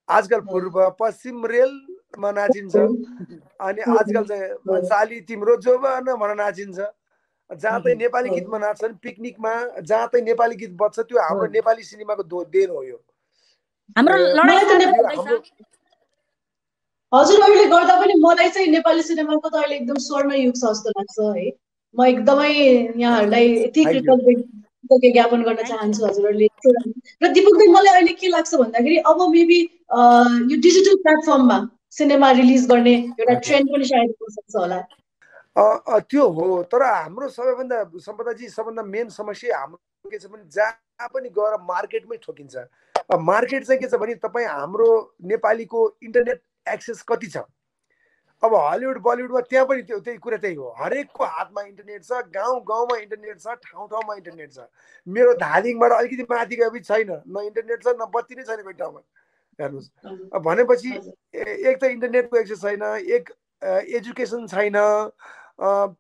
आजकल पूर्व पश्चिम रेलमा नाचिन्छ, अनि आजकल चाहिँ साली तिम्रो जोबन भनेर नाचिन्छ। जहाँ चाहिँ नेपाली गीतमा नाच्छन्, पिकनिकमा जहाँ चाहिँ नेपाली गीत बज्छ, त्यो हाम्रो नेपाली सिनेमाको देन हो। यो हाम्रो हजुर, अहिले गर्दा पनि मलाई चाहिँ नेपाली सिनेमाको त अहिले एकदम स्वर्ण युग छ जस्तो लाग्छ है। म एकदमै यहाँहरूलाई यति कृतज्ञ ज्ञापन गर्न चाहन्छु हजुरहरूले। र दिपक भाइ, मलाई अहिले के लाग्छ भन्दाखेरि अब मेबी यो डिजिटल प्लेटफर्ममा सिनेमा रिलिज गर्ने एउटा ट्रेन्ड पनि सायद हुन सक्छ होला। त्यो हो, तर हाम्रो सम्पदाजी सबभन्दा मेन समस्या हाम्रो के छ भने जहाँ पनि गएर मार्केटमै ठोकिन्छ। मार्केट चाहिँ के छ भने तपाईँ हाम्रो नेपालीको इन्टरनेट एक्सेस कति छ। अब हलिउड बलिउडमा त्यहाँ पनि त्यही कुरा त्यही हो, हरेकको हातमा इन्टरनेट छ, गाउँमा इन्टरनेट छ, ठाउँमा इन्टरनेट छ। मेरो धादिङबाट अलिकति माथि गएपछि छैन, न इन्टरनेट छ न बत्ती नै छैन कोही ठाउँमा। हेर्नुहोस्, भनेपछि एक त इन्टरनेटको एक्सेस छैन, एक एजुकेसन छैन,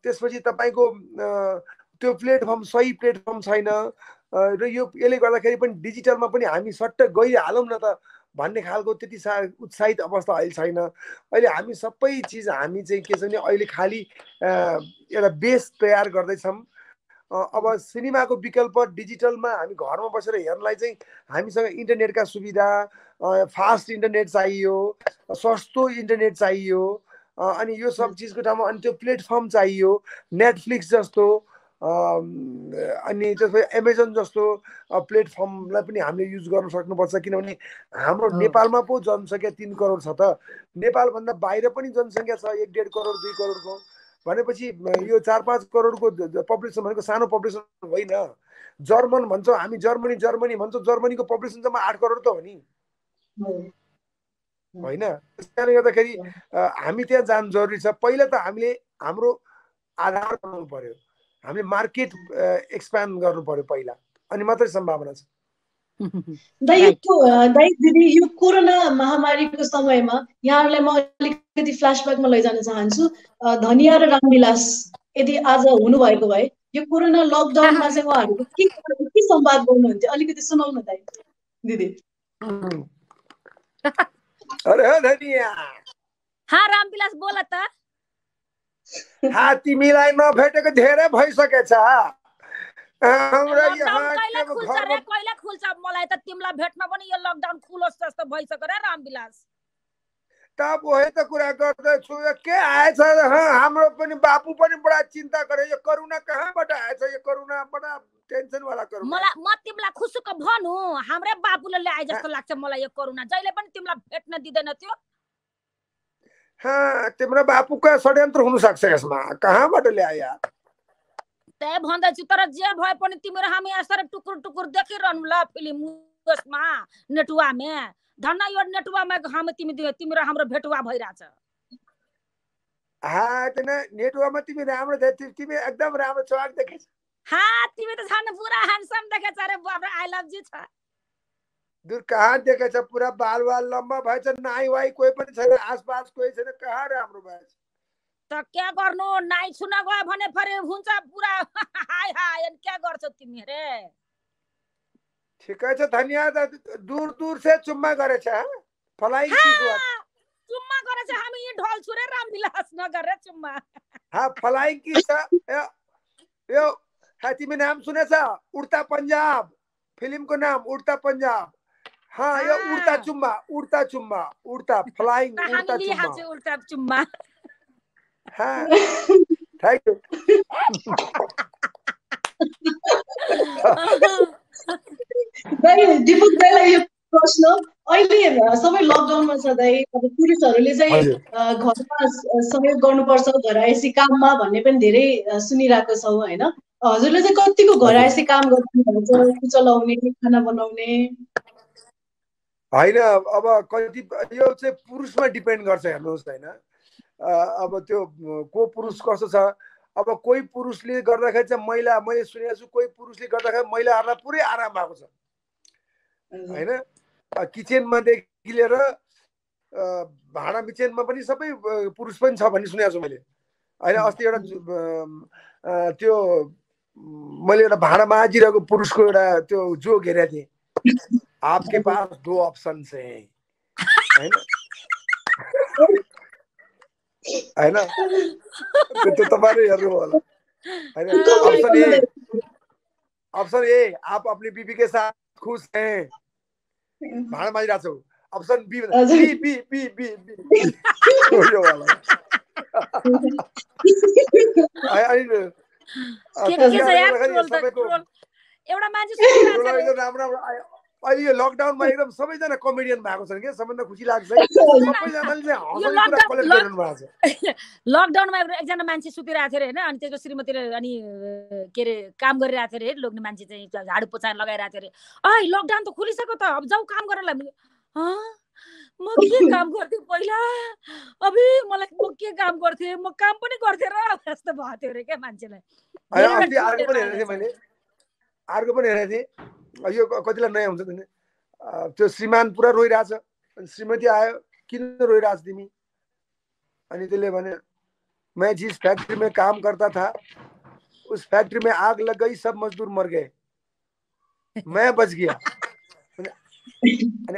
त्यसपछि तपाईँको त्यो प्लेटफर्म सही प्लेटफर्म छैन, र यसले गर्दाखेरि पनि डिजिटलमा पनि हामी सट्ट गइहालौँ न त भन्ने खालको त्यति उत्साहित अवस्था अहिले छैन। अहिले हामी सबै चिज हामी चाहिँ के छ भने अहिले खालि एउटा बेस तयार गर्दैछौँ। अब सिनेमाको विकल्प डिजिटलमा हामी घरमा बसेर हेर्नलाई चाहिँ हामीसँग इन्टरनेटका सुविधा, फास्ट इन्टरनेट चाहियो, सस्तो इन्टरनेट चाहियो, अनि यो सब चिजको ठाउँमा अनि त्यो प्लेटफर्म चाहियो, नेटफ्लिक्स जस्तो अनि त्यसपछि एमाजोन जस्तो प्लेटफर्मलाई पनि हामीले युज गर्न सक्नुपर्छ। किनभने हाम्रो नेपालमा पो जनसङ्ख्या 3 करोड छ त, नेपालभन्दा बाहिर पनि जनसङ्ख्या छ 1.5 करोड 2 करोडको। भनेपछि यो 4-5 करोडको पपुलेसन भनेको सानो पपुलेसन होइन। जर्मन भन्छौँ हामी, जर्मनी भन्छौँ, जर्मनीको पपुलेसन जम्मा 8 करोड त हो नि, होइन? त्यस कारणले गर्दाखेरि हामी त्यहाँ जानु जरुरी छ। पहिला त हामीले हाम्रो आधार बनाउनु पर्यो, हामीले मार्केट एक्सप्यान्ड गर्नु पर्यो पहिला, अनि मात्रै सम्भावना छ। दिदी, यो कोरोना महामारीको समयमा यहाँहरूलाई म अलिकति फ्ल्यासब्याकमा लैजान चाहन्छु। धनिया र रामविलास यदि आज हुनुभएको भए यो कोरोना लकडाउनमा चाहिँ उहाँहरूको के संवाद गर्नुहुन्थ्यो, अलिकति सुनाउन त दिदी। अरे धनिया, हाँ रामविलास बोल त। तिमीलाई नभेटेको धेरै भइसकेछ। कहिले खुल्छ? मलाई त तिमीलाई भेट्न पनि यो लकडाउन खुलोस् जस्तो भइसक्यो रे रामविलास। तब वही त कुरा गर्दैछु, के आएछ हाम्रो पनि बापू पनि बडा चिन्ता गरे, यो करुणा कहाँबाट आएछ, यो करुणा बडा टेन्सन वाला करुणा। म तिमीलाई खुसुक भनु, हाम्रै बापुले ल्याए जस्तो लाग्छ मलाई यो करुणा। जहिले पनि तिमीलाई भेट्न दिदैन थियो। तिम्रो बापुको षड्यन्त्र हुन सक्छ यसमा, कहाँबाट ल्याए यार? त्यही भन्दैछु, तर जे भए पनि तिम्रो हामी यसरी टुकुर देखिरहनु ल फिल्म उसमा नेटुवामा। धन्न यो नेटुवामा तिम्रो हाम्रो भेटुवा भइराछ। नेटुवामा तिमी राम्रो देख्छौ, तिमी एकदम राम्रो चवाक देखेछ। तिमी त छन् पुरा ह्यान्डसम देखेछ रे बाबा, आई लभ यु छ। दूर कहाँ देखेछ, पुरा बाल लम्बा भएछ, नाइ वाइ कोही पनि छैन, आसपास कोही छैन, कहाँ राम्रो भएछ त? के गर्नु, नाइ छुन गयो भने फेरि हुन्छ पुरा हाय के गर्छौ तिमी रे? ठिकै छ धनिया, दूर से चुम्मा गरेछ, फ्लाइङ किस चुम्मा गरेछ। हामी यी ढोल छुरे रामविलास नगर रे चुम्मा। फ्लाइङ किस यो तिमी नाम सुनेछ? उड्ता पंजाब फिल्मको नाम, उड्ता पंजाब। यो उड्ता चुम्मा, उड्ता फ्लाइङ, उड्ता चुम्मा। Thank you. दिपक दाइलाई यो प्रश्न, अहिले सबै लकडाउनमा छँदा अब पुरुषहरूले चाहिँ घरमा सहयोग गर्नुपर्छ घरआयसी काममा भन्ने पनि धेरै सुनिरहेको छौँ होइन। हजुरले चाहिँ कतिको घरआयसी काम गर्नुहुन्छ, चलाउने खाना बनाउने? होइन अब कति यो चाहिँ पुरुषमा डिपेन्ड गर्छ हेर्नुहोस् होइन। अब त्यो को पुरुष कस्तो छ, अब कोही पुरुषले गर्दाखेरि चाहिँ मैले सुनेको छु कोही पुरुषले गर्दाखेरि महिलाहरूलाई पुरै आराम भएको छ होइन। किचनमादेखि लिएर भाँडा मिचेनमा पनि सबै पुरुष पनि छ भन्ने सुनेको छु मैले होइन। अस्ति एउटा त्यो मैले एउटा भाँडा माझिरहेको पुरुषको एउटा त्यो जोक हेरेको थिएँ, आपके पास 2 ऑप्शन हैं होइन होइन, त्यो तपाईँले हेर्नु होला होइन। ऑप्शन ए आप अपनी बीबी के साथ खुश हैं, भाँडा माझिरहेको छौ। Option B B B B B यो वाला एउटा मान्छे राम्रो अहिले यो लकडाउनमा एकदम सबैजना कमेडियन भएको छन् क्या, सबैभन्दा खुसी लाग्छ सबैजनाले चाहिँ हँसाउने कुरा कलेक्ट गरिरहनु भएको छ। लकडाउनमा एकजना मान्छे सुतिरहेको थियो होइन, अनि त्यसको श्रीमतीले अनि के अरे काम गरिरहेको थियो अरे, लोग्ने मान्छे चाहिँ झाडु पोछा लगाइरहेको थियो अरे, लकडाउन त खुलिसक्यो त अब जाऊ काम गर्नलाई। म के काम गर्थेँ पहिला, अबे मलाई म के काम गर्थेँ, म काम पनि गर्थेँ र जस्तो भएको थियो अरे क्या मान्छेलाई। अर्को पनि हेरेको थिएँ, यो कतिलाई नयाँ हुन्छ नि, त्यो श्रीमान पुरा रोइरहेछ, श्रीमती आयो किन रोइरहेछ तिमी, अनि त्यसले भने मैं जिस फैक्ट्री में काम करता था उस फैक्ट्री में आग लग गई, सब मजदूर मर गए, मैं बच गया।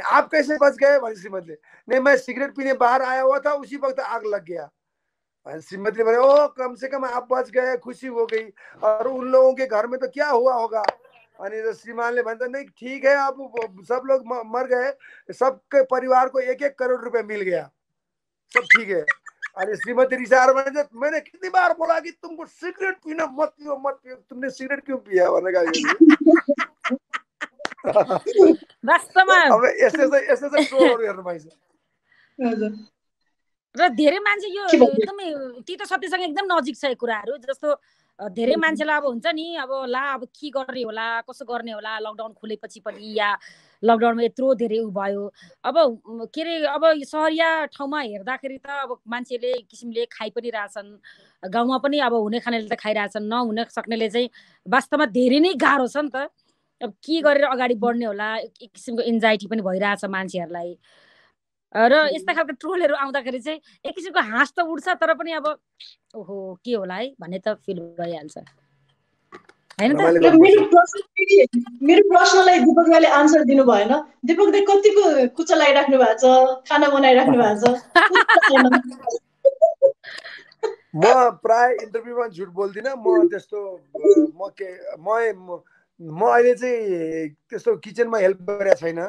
आप कैसे बच गए भाई? श्रीमती नहीं, मैं सिगरेट पीने बाहर आया हुआ था, उसी वक्त आग लग गया। श्रीमती ने बोले ओ कम से कम आप बच गए, खुशी हो गई, और उन लोगों के घर में तो क्या हुआ होगा। अनि श्रीमान ने भन्छ नहीं ठीक है, अब सब लोग मर गए, सबके परिवार को 1-1 करोड़ रुपए मिल गया, सब ठीक है। अरे श्रीमती रिसार भन्छ मैंने कितनी बार बोला कि तुमको सिगरेट पीना मत पियो मत पियो, तुमने सिगरेट क्यों पिया भन्ने कहा। वास्तवमा अब यस्तो ट्रोलहरु हेर्नु पाइन्छ। र धेरै मान्छे यो एकदमै तीतो सत्यसँग एकदम नजिक छ कुराहरू। जस्तो धेरै मान्छेलाई अब हुन्छ नि, अब ला अब के गर्ने होला, कसो गर्ने होला, लकडाउन खुलेपछि पनि या लकडाउनमा यत्रो धेरै उ भयो। अब के अरे अब सहरिया ठाउँमा हेर्दाखेरि त अब मान्छेले किसिमले खाइ पनि रहेछन्, गाउँमा पनि अब हुने खानेले त खाइरहेछन्, नहुन सक्नेले चाहिँ वास्तवमा धेरै नै गाह्रो छ नि त। अब के गरेर अगाडि बढ्ने होला, एक किसिमको एन्जाइटी पनि भइरहेछ मान्छेहरूलाई। र यस्ता खालको ट्रोलहरू आउँदाखेरि चाहिँ एक किसिमको हाँस त उठ्छ, तर पनि अब ओहो के होला है भन्ने त फिल भइहाल्छ हैन त। मेरो प्रश्नलाई दीपक दाइले आन्सर दिनु भएन। दीपक दाइ कतिको कुचा लगाइराख्नु भएको छ, खाना बनाइराख्नु भएको छ? म प्राय इन्टरभ्यूमा झुट बोल्दिनँ, म त्यस्तो म अहिले चाहिँ त्यस्तो किचनमा हेल्प गरेको छैन।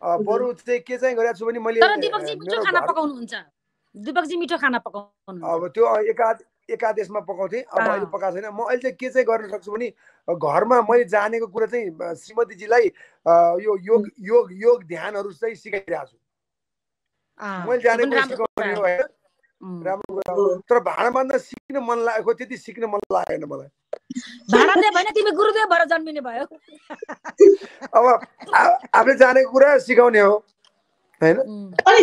बरु चाहिँ के चाहिँ गरेको छु भने मैले तर दीपकजी मिठो खाना पकाउनुहुन्छ, दीपकजी मिठो खाना पकाउनुहुन्छ। अब त्यो एकादेशमा पकाउँथे, अब अहिले पकाएको छैन। म अहिले चाहिँ के चाहिँ गर्न सक्छु भने घरमा मैले जानेको कुरा चाहिँ श्रीमतीजीलाई यो योग योग योग ध्यानहरू चाहिँ सिकाइरहेको छु। मैले जानेको सिकाउने हो हैन, राम्रो कुरा हो। तर भाँडा मान्न सिक्न मन लागेको, त्यति सिक्न मन लागेन मलाई। भाँडा दे भएन, तिमी गुरुदेव भएर जन्मिने भयो। अब आफूले जानेको कुरा सिकाउने हो हैन। अनि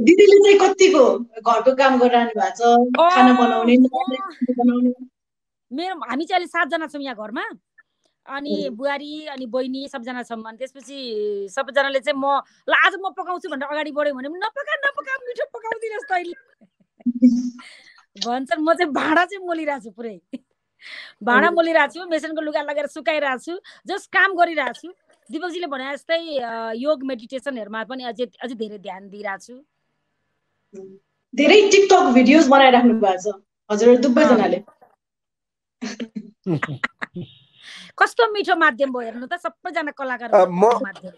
दिदीले चाहिँ कतिको घरको काम गरिरहनु भएको छ, खाना बनाउने? मेरो हामी चाहिँ अहिले 7 जना छौँ यहाँ घरमा, अनि बुहारी अनि बहिनी सबजना छौँ। अनि त्यसपछि सबजनाले चाहिँ म ल आज म पकाउँछु भनेर अगाडि बढ्यो भने नपका मिठो पकाउँदिनस् तैँले भन्छन्। म चाहिँ भाँडा चाहिँ मोलिरहेको छु, पुरै भाँडा मोलिरहेको छु, मेसिनको लुगा लगेर सुकाइरहेको छु, जस्ट काम गरिरहेको छु। दीपकजीले भने जस्तै योग मेडिटेसनहरुमा पनि अझै धेरै ध्यान दिइरहेको छु। धेरै टिकटक भिडियोज बनाइराख्नु भएको छ हजुर दुवैजनाले। कस्तो मिठो माध्यम भयो हेर्नु त, सबैजना कलाकार माध्यम।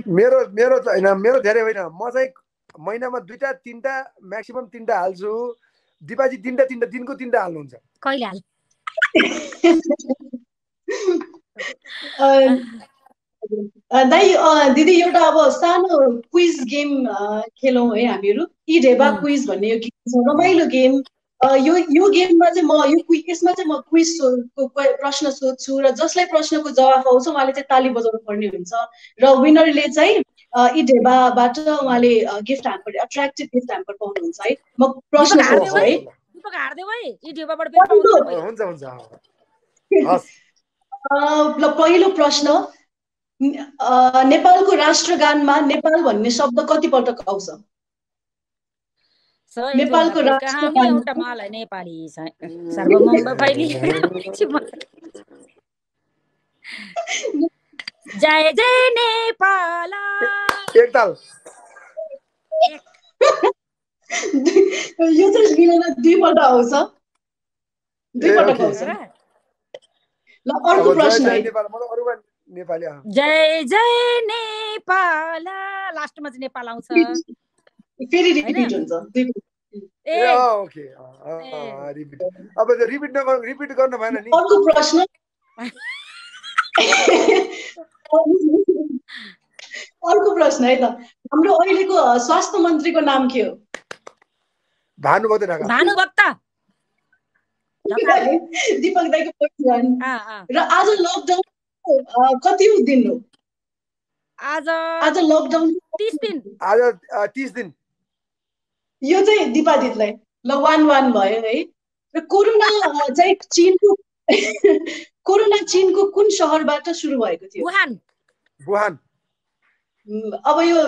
मेरो हैन, मेरो धेरै होइन, म चाहिँ महिनामा 2-3टा म्याक्सिमम 3टा हाल्छु। दिपाजी 3टा दिनको 3टा हाल्नुहुन्छ। कहिले हाल? दाइ दिदी एउटा अब सानो क्विज गेम खेलौँ है हामीहरू। यी ढेबा क्विज भन्ने यो गेम छ, रमाइलो गेम। यो गेममा चाहिँ यसमा चाहिँ म क्विजको प्रश्न सोध्छु र जसलाई प्रश्नको जवाफ आउँछ उहाँले चाहिँ ताली बजाउनु पर्ने हुन्छ र विनरले चाहिँ यी ढेबाबाट उहाँले gift hamper, attractive gift hamper पाउनुहुन्छ है। म प्रश्न सोध्छु है। दिपक हार्दियो है, यी ढेबाबाट फेरि पाउँदैन। हुन्छ हुन्छ हस्। ल पहिलो प्रश्न, नेपालको राष्ट्रगानमा नेपाल भन्ने शब्द कति पटक आउँछ? नेपालको राष्ट्रगान एउटा मलाई नेपाली सार्वभौम फैली जय जय नेपाल। एकताल यो चाहिँ मिलेर दुईपल्ट आउँछ, दुईपटक आउँछ। ल अर्को प्रश्न है। नेपाली जय जय नेपाल, लास्टमा चाहिँ नेपाल आउँछ, फेरि रिपिट हुन्छ। Okay repeat. अब रिपिट गर्न भएन नि। अर्को प्रश्न, अर्को प्रश्न है त। हाम्रो अहिलेको स्वास्थ्य मन्त्रीको नाम के हो? भानुभक्त ढकाल। भानुभक्त। दीपक दाइको क्वेशन। र आज लकडाउन कति दिन हो? आज लकडाउन 30 दिन। आज 30 दिन। यो चाहिँ दिपादितलाई। ल 1-1 भयो है। र कोरोना चाहिँ चीनको कुन शहरबाट सुरु भएको थियो? वुहान। अब यो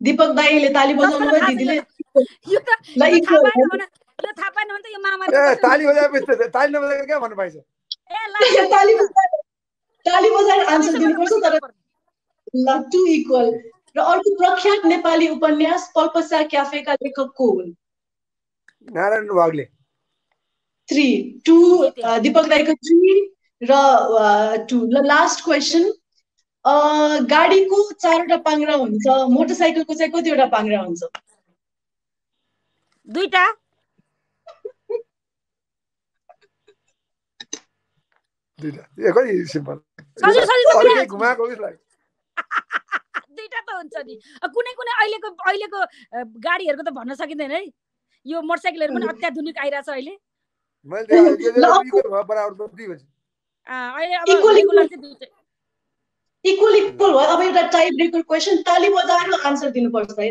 दीपक दाइले ताली बजाउनु भयो, दिदीले ताली बजाएपछि ताली नबजाएर के भन्नु पाइन्छ? ताली बजाएर आन्सर दिनुपर्छ। तर ल 2 इक्वल। र अर्को प्रख्यात नेपाली उपन्यास पल्पसा क्याफेका लेखक को हुन्? नारायण वाग्ले। 3-2 दीपक दाइको 3 र 2। ल लास्ट क्वेसन, गाडीको 4वटा पाङ्ग्रा हुन्छ, मोटरसाइकलको चाहिँ कतिवटा पाङ्ग्रा हुन्छ? 2टा। कति सिम्पल। घुमाएको उसलाई 2टा त हुन्छ नि। कुनै अहिलेको गाडीहरूको त भन्न सकिँदैन है। यो मोटरसाइकलहरू पनि अत्याधुनिक आइरहेछ अहिले। इक्वल भयो। अब एउटा टाई ब्रेकर क्वेसन, ताली बजाएर आन्सर दिनुपर्छ है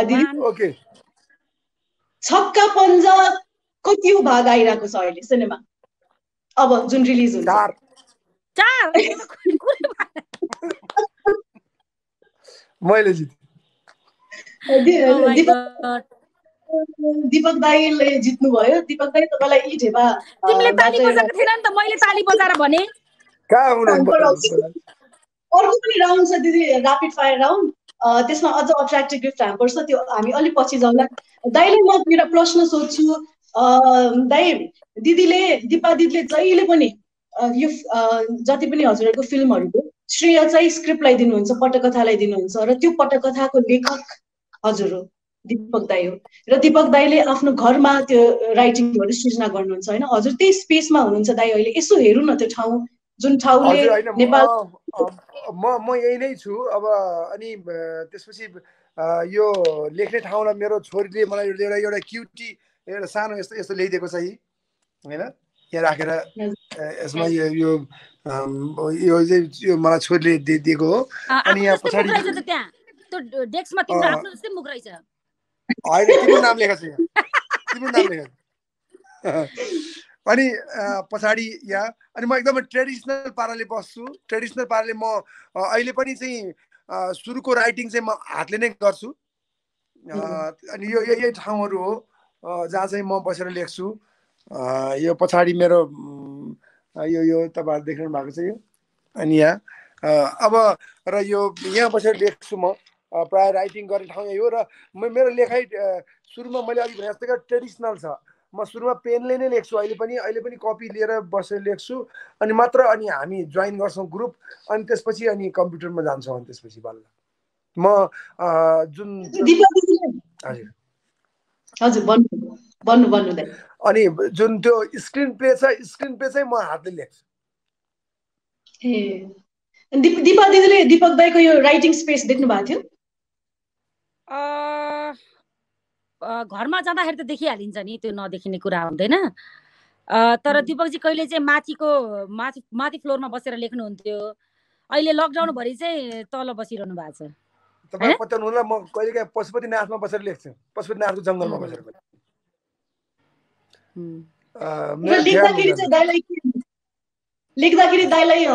दिदी। ओके। छक्का पञ्जा कति भाग आइरहेको छ अहिले सिनेमा? अब जुन रिलिज हुन्छ। 4। मैले जिते। दीपक दाइले जित्नु भयो। दीपक दाइ तपाईलाई यी ढेबा तिमीले ताली बजाएको थिएन नि त, मैले ताली बजाएर भने। अर्को पनि राउन्ड छ दिदी, ऱ्यापिड फायर राउन्ड। त्यसमा अझ अट्र्याक्टिभ गिफ्ट ह्याम्पर छ, त्यो हामी अलि पछि जाउँला। दाइले म एउटा प्रश्न सोध्छु। दाइ, दिपादितले जहिले पनि यो जति पनि हजुरहरूको फिल्महरूको श्रेय चाहिँ स्क्रिप्टलाई दिनुहुन्छ, पटकथालाई दिनुहुन्छ, र त्यो पटकथाको लेखक हजुर हो, दीपक दाइ हो। र दीपक दाइले आफ्नो घरमा त्यो राइटिङहरू सृजना गर्नुहुन्छ होइन? हजुर त्यही स्पेसमा हुनुहुन्छ दाइ अहिले। यसो हेरौँ न त्यो ठाउँ, जुन ठाउँले नेपाल। म यही नै छु अब। अनि त्यसपछि यो लेख्ने ठाउँलाई मेरो छोरीले मलाई एउटा क्युटी एउटा सानो यस्तो ल्याइदिएको छ होइन, यहाँ राखेर। यसमा यो मलाई छोरीले दिएको हो। अनि यहाँ पछाडि तिम्रो नाम लेखेको छ, तिम्रो नाम लेखेको। अनि पछाडि यहाँ अनि म एकदमै ट्रेडिसनल पाराले बस्छु। ट्रेडिसनल पाराले म अहिले पनि चाहिँ सुरुको राइटिङ चाहिँ म हातले नै गर्छु। अनि यो यही ठाउँहरू हो जहाँ चाहिँ म बसेर लेख्छु। यो पछाडि मेरो यो तपाईँहरू देख्नु भएको छ यो। अनि यहाँ अब र यो यहाँ बसेर लेख्छु म। प्राय राइटिङ गर्ने ठाउँ यही हो। र मेरो लेखाइ सुरुमा मैले अघि भने जस्तै ट्रेडिसनल छ। म सुरुमा पेनले नै लेख्छु, अहिले पनि कपी लिएर बसेर लेख्छु। अनि हामी जोइन गर्छौँ ग्रुप, अनि त्यसपछि अनि कम्प्युटरमा जान्छौँ। अनि त्यसपछि बल्ल म जुन हजुर भन्नु अनि जुन त्यो स्क्रिन प्ले चाहिँ म हातले लेख्छु। दिपा दिदीले दीपक दाईको यो राइटिङ स्पेस देख्नु भएको थियो? घरमा जाँदाखेरि त देखिहालिन्छ नि, त्यो नदेखिने कुरा हुँदैन। तर दिपकजी कहिले चाहिँ माथि फ्लोरमा बसेर लेख्नुहुन्थ्यो, अहिले लकडाउन भरि चाहिँ तल बसिरहनु भएको छ। तपाईँ पत्याउनु होला, म कहिलेकाहीँ पशुपतिनाथमा बसेर लेख्छु, पशुपतिनाथको जङ्गलमा बसेर पनि। लेख्दाखेरि दाइलाई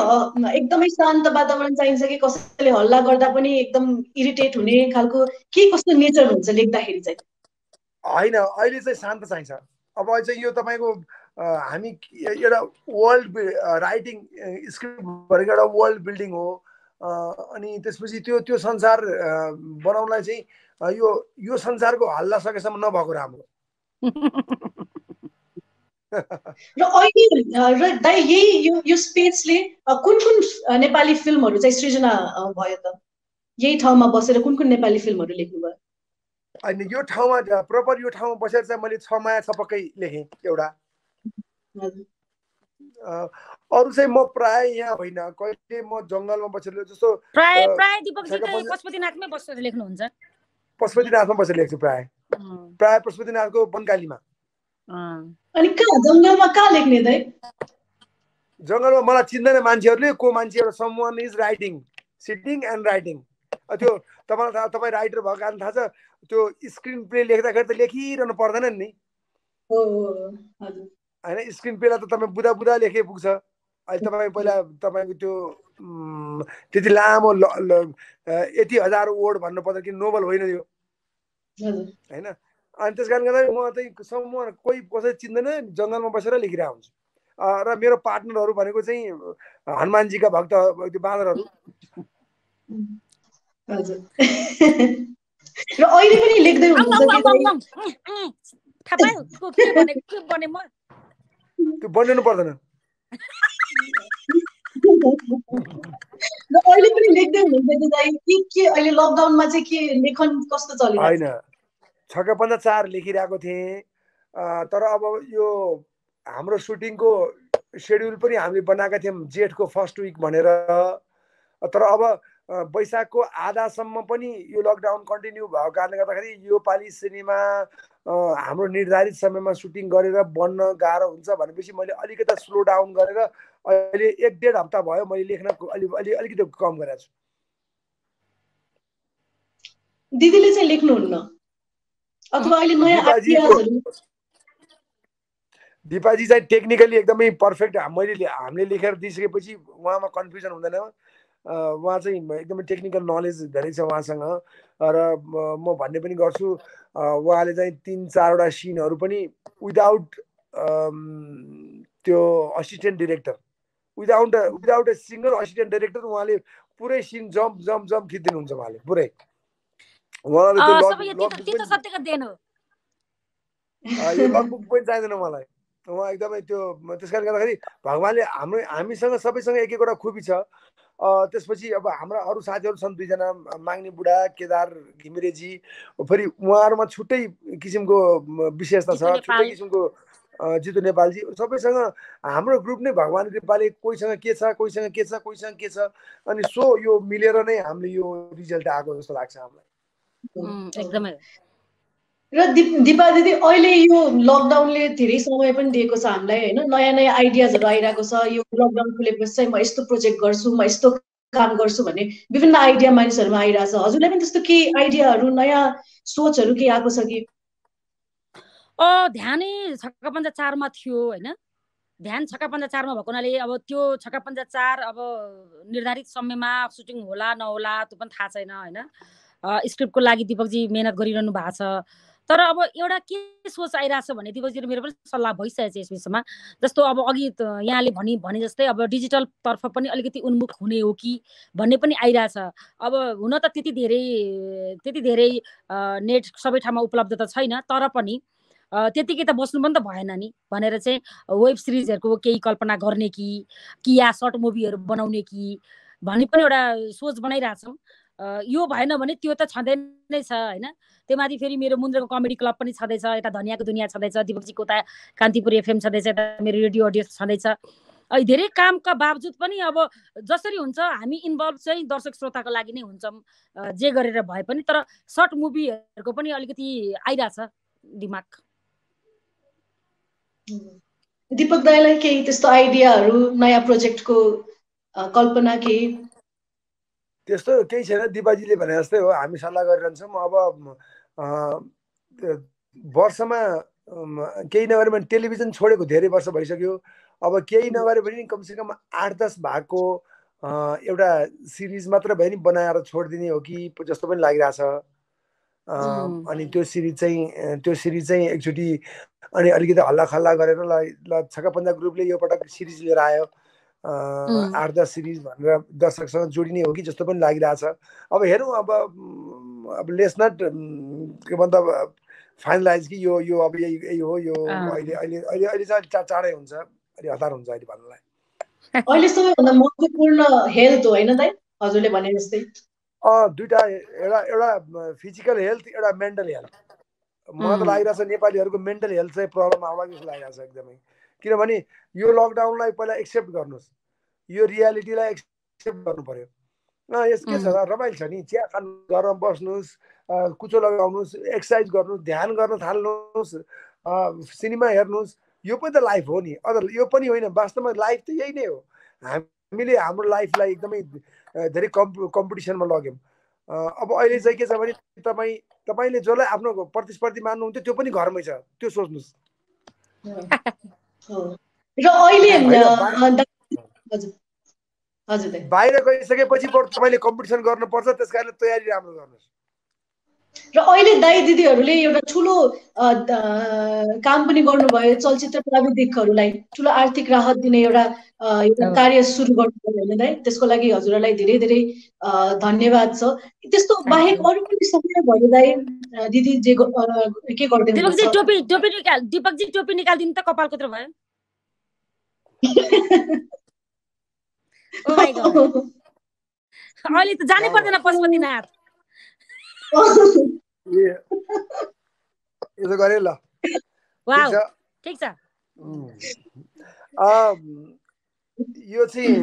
एकदमै शान्त वातावरण चाहिन्छ कि कसैले हल्ला गर्दा पनि एकदम इरिटेट हुने खालको के कस्तो नेचर हुन्छ लेख्दाखेरि चाहिँ? होइन, अहिले चाहिँ शान्त चाहिन्छ। अब अहिले चाहिँ यो तपाईँको हामी एउटा वर्ल्ड राइटिङ स्क्रिप्ट भनेको एउटा वर्ल्ड बिल्डिङ हो। अनि त्यसपछि त्यो संसार बनाउनलाई चाहिँ यो संसारको हल्ला सकेसम्म नभएको राम्रो। र अहिले दाइ यो स्पेसले कुन नेपाली फिल्महरू चाहिँ सृजना भयो त? यही ठाउँमा बसेर कुन नेपाली फिल्महरू लेख्नुभयो? होइन, यो ठाउँमा प्रपर यो ठाउँमा बसेर चाहिँ मैले छ माया छपक्कै लेखेँ एउटा। अरू चाहिँ म प्राय यहाँ होइन, कहिले म जङ्गलमा बसेर जस्तो प्राय दीपकजी पशुपतिनाथमै बसेर लेख्नुहुन्छ? पशुपतिनाथमा बसेर लेख्छु प्राय पशुपतिनाथको बनकालीमा। अनि कहाँ जङ्गलमा कहाँ लेख्ने दाइ? जङ्गलमा मलाई चिन्दैन मान्छेहरूले, को मान्छे एउटा someone is writing, sitting and writing. त्यो तपाईँलाई तपाईँ राइटर भएको कारण थाहा छ, त्यो स्क्रिन प्ले लेख्दाखेरि त लेखिरहनु पर्दैन नि होइन। स्क्रिन प्लेलाई त तपाईँ बुदा लेखे पुग्छ। अहिले तपाईँ पहिला तपाईँको त्यो त्यति लामो यति 1000 वर्ड भन्नु पर्छ कि नोभल होइन यो होइन। अनि त्यस कारणले गर्दा म चाहिँ कोही कसै चिन्दैन, जङ्गलमा बसेर लेखिरहेको हुन्छु। र मेरो पार्टनरहरू भनेको चाहिँ हनुमानजीका भक्त त्यो बाँदरहरू। र अहिले पनि लेख्दै हुनुहुन्छ? त्यो बनिनु पर्दैन। अहिले पनि लेख्दै हुनुहुन्छ कि अहिले लकडाउनमा चाहिँ के लेखन कस्तो चलिरहेको? होइन, छक्का 4 लेखिरहेको थिएँ। तर अब यो हाम्रो सुटिङको सेड्युल पनि हामीले बनाएका थियौँ जेठको फर्स्ट विक भनेर। तर अब वैशाखको आधासम्म पनि यो लकडाउन कन्टिन्यू भएको कारणले गर्दाखेरि यो पालि सिनेमा हाम्रो निर्धारित समयमा सुटिङ गरेर बन्न गाह्रो हुन्छ भनेपछि मैले अलिकति स्लो डाउन गरेर अहिले 1-1.5 हप्ता भयो मैले लेख्न अलिकति कम गरेको छु। दिदीले चाहिँ लेख्नुहुन्न अथवा अहिले नयाँ आइडियाजहरु? दिपाजी चाहिँ टेक्निकली एकदमै पर्फेक्ट। हामीले लेखेर दिइसकेपछि उहाँमा कन्फ्युजन हुँदैन। उहाँ चाहिँ एकदमै टेक्निकल नलेज धेरै छ उहाँसँग। र म भन्ने पनि गर्छु, उहाँले चाहिँ 3-4 वटा सिनहरू पनि विदाउट त्यो असिस्टेन्ट डिरेक्टर, विदाउट ए सिङ्गल असिस्टेन्ट डिरेक्टर उहाँले पुरै सिन जम्प खिचिदिनुहुन्छ उहाँले पुरै। उहाँले यो लगबुक पनि चाहिँदैन मलाई। उहाँ एकदमै त्यो त्यस कारणले गर्दाखेरि भगवान्ले हामीसँग सबैसँग एक एकवटा खुबी छ। त्यसपछि अब हाम्रा अरू साथीहरू छन् 2 जना, माग्ने बुढा, केदार घिमिरेजी, फेरि उहाँहरूमा छुट्टै किसिमको विशेषता छ, छुट्टै किसिमको जितु नेपालजी। सबैसँग हाम्रो ग्रुप नै भगवान् कृपाले कोहीसँग के छ, कोहीसँग के छ, कोहीसँग के छ, अनि सो यो मिलेर नै हामीले यो रिजल्ट आएको जस्तो लाग्छ हामीलाई एकदमै। र दिपा दिदी अहिले यो लकडाउनले धेरै समय पनि दिएको छ हामीलाई हैन, नयाँ नयाँ आइडियाजहरु आइरहेको छ। यो लकडाउन खुलेपछि चाहिँ म यस्तो प्रोजेक्ट गर्छु, म यस्तो काम गर्छु भन्ने विभिन्न आइडिया मानिसहरुमा आइरहेछ। हजुरलाई पनि त्यस्तो के आइडियाहरु, नयाँ सोचहरु के आएको छ कि? ध्यानै छक्का 4 मा थियो हैन। ध्यान छक्का 4 मा भएको हुनाले अब त्यो छक्का 4 अब निर्धारित समयमा सुटिङ होला नहोला त्यो पनि थाहा छैन हैन। स्क्रिप्टको लागि दिपकजी मेहनत गरिरहनु भएको छ। तर अब एउटा के सोच आइरहेछ भने दिपकजी र मेरो पनि सल्लाह भइसकेको छ यस विषयमा। जस्तो अब अघि यहाँले भने जस्तै अब डिजिटल तर्फ पनि अलिकति उन्मुख हुने हो कि भन्ने पनि आइरहेछ। अब हुन त त्यति धेरै नेट सबै ठाउँमा उपलब्ध त छैन, तर पनि त्यतिकै त बस्नु पनि त भएन नि भनेर चाहिँ वेब सिरिजहरुको केही कल्पना गर्ने कि या सर्ट मुभीहरु बनाउने कि भन्ने पनि एउटा सोच बनाइरहेछौँ। यो भएन भने त्यो त छँदै नै छ हैन। त्यमाथि फेरि मेरो मुन्द्रेको कमेडी क्लब पनि छँदैछ, यता धनियाको दुनिया छँदैछ, दिपकजीको उता कान्तिपुर एफएम छँदैछ, यता मेरो रेडियो अडियो छँदैछ। धेरै कामका बावजुद पनि अब जसरी हुन्छ हामी इन्भल्भ चाहिँ दर्शक श्रोताको लागि नै हुन्छौँ जे गरेर भए पनि, तर सर्ट मुभीहरूको पनि अलिकति आइरहेछ दिमाग। दीपक दाइलाई केही त्यस्तो आइडियाहरू, नयाँ प्रोजेक्टको कल्पना केही? त्यस्तो केही छैन, दिपाजीले भने जस्तै हो, हामी सल्लाह गरिरहन्छौँ। अब वर्षमा केही नगरे भने टेलिभिजन छोडेको धेरै वर्ष भइसक्यो। अब केही नगरे पनि कमसेकम 8-10 भागको एउटा सिरिज मात्र भए नि बनाएर छोडिदिने हो कि जस्तो पनि लागिरहेछ। अनि त्यो सिरिज चाहिँ एकचोटि अनि अलिकति हल्ला खल्ला गरेर ल छक्का पन्जा ग्रुपले यो पटक सिरिज लिएर आयो, 8-10 सिरिज भनेर दर्शकसँग जोडिने हो कि जस्तो पनि लागिरहेछ। अब हेरौँ, अब लेट्स नट के भन्छ फाइनलाइज कि यो अब यही हो, यो अहिले चाहिँ चाँडै हुन्छ, अलि हतार हुन्छ अहिले भन्नलाई। अहिले सबैभन्दा महत्त्वपूर्ण हेल्थ हो होइन दाइ, हजुरले भने जस्तै? दुईटा, एउटा फिजिकल हेल्थ, एउटा मेन्टल हेल्थ। मलाई त लागिरहेछ नेपालीहरूको मेन्टल हेल्थ चाहिँ प्रब्लम आउला जस्तो लागिरहेछ एकदमै। किनभने यो लकडाउनलाई पहिला एक्सेप्ट गर्नुहोस्, यो रियालिटीलाई एक्सेप्ट गर्नु पर्यो। यस के छ र, रमाइलो छ नि, चिया खानु, घरमा बस्नुहोस्, कुचो लगाउनुहोस्, एक्सर्साइज गर्नुहोस्, ध्यान गर्न थाल्नुहोस्, सिनेमा हेर्नुहोस्, यो पनि त लाइफ हो नि। अझ यो पनि होइन, वास्तवमा लाइफ त यही नै हो। हामीले हाम्रो लाइफलाई एकदमै धेरै कम्पिटिसनमा लग्यौँ। अब अहिले चाहिँ के छ भने तपाईँले जसलाई आफ्नो प्रतिस्पर्धी मान्नुहुन्थ्यो त्यो पनि घरमै छ, त्यो सोच्नुहोस्। र अहिले बाहिर गइसकेपछि तपाईँले कम्पिटिसन गर्नुपर्छ, त्यस कारणले तयारी राम्रो गर्नुहोस्। र अहिले दाइ दिदीहरूले एउटा ठुलो काम पनि गर्नुभयो, चलचित्र प्राविधिकहरूलाई ठुलो आर्थिक राहत दिने एउटा कार्य सुरु गर्नुभयो होइन दाइ? त्यसको लागि हजुरहरूलाई धेरै धेरै धन्यवाद छ। त्यस्तो बाहेक अरू पनि समय भयो दाइ, दिदी के गर्दै हुनुहुन्छ? दिपकजी टोपी निकालिदिनु त, कपाल कत्रो भयो? अहिले त जानै पर्दैन पशुपतिनाथ। यसो गरे ल, ठिक छ। यो चाहिँ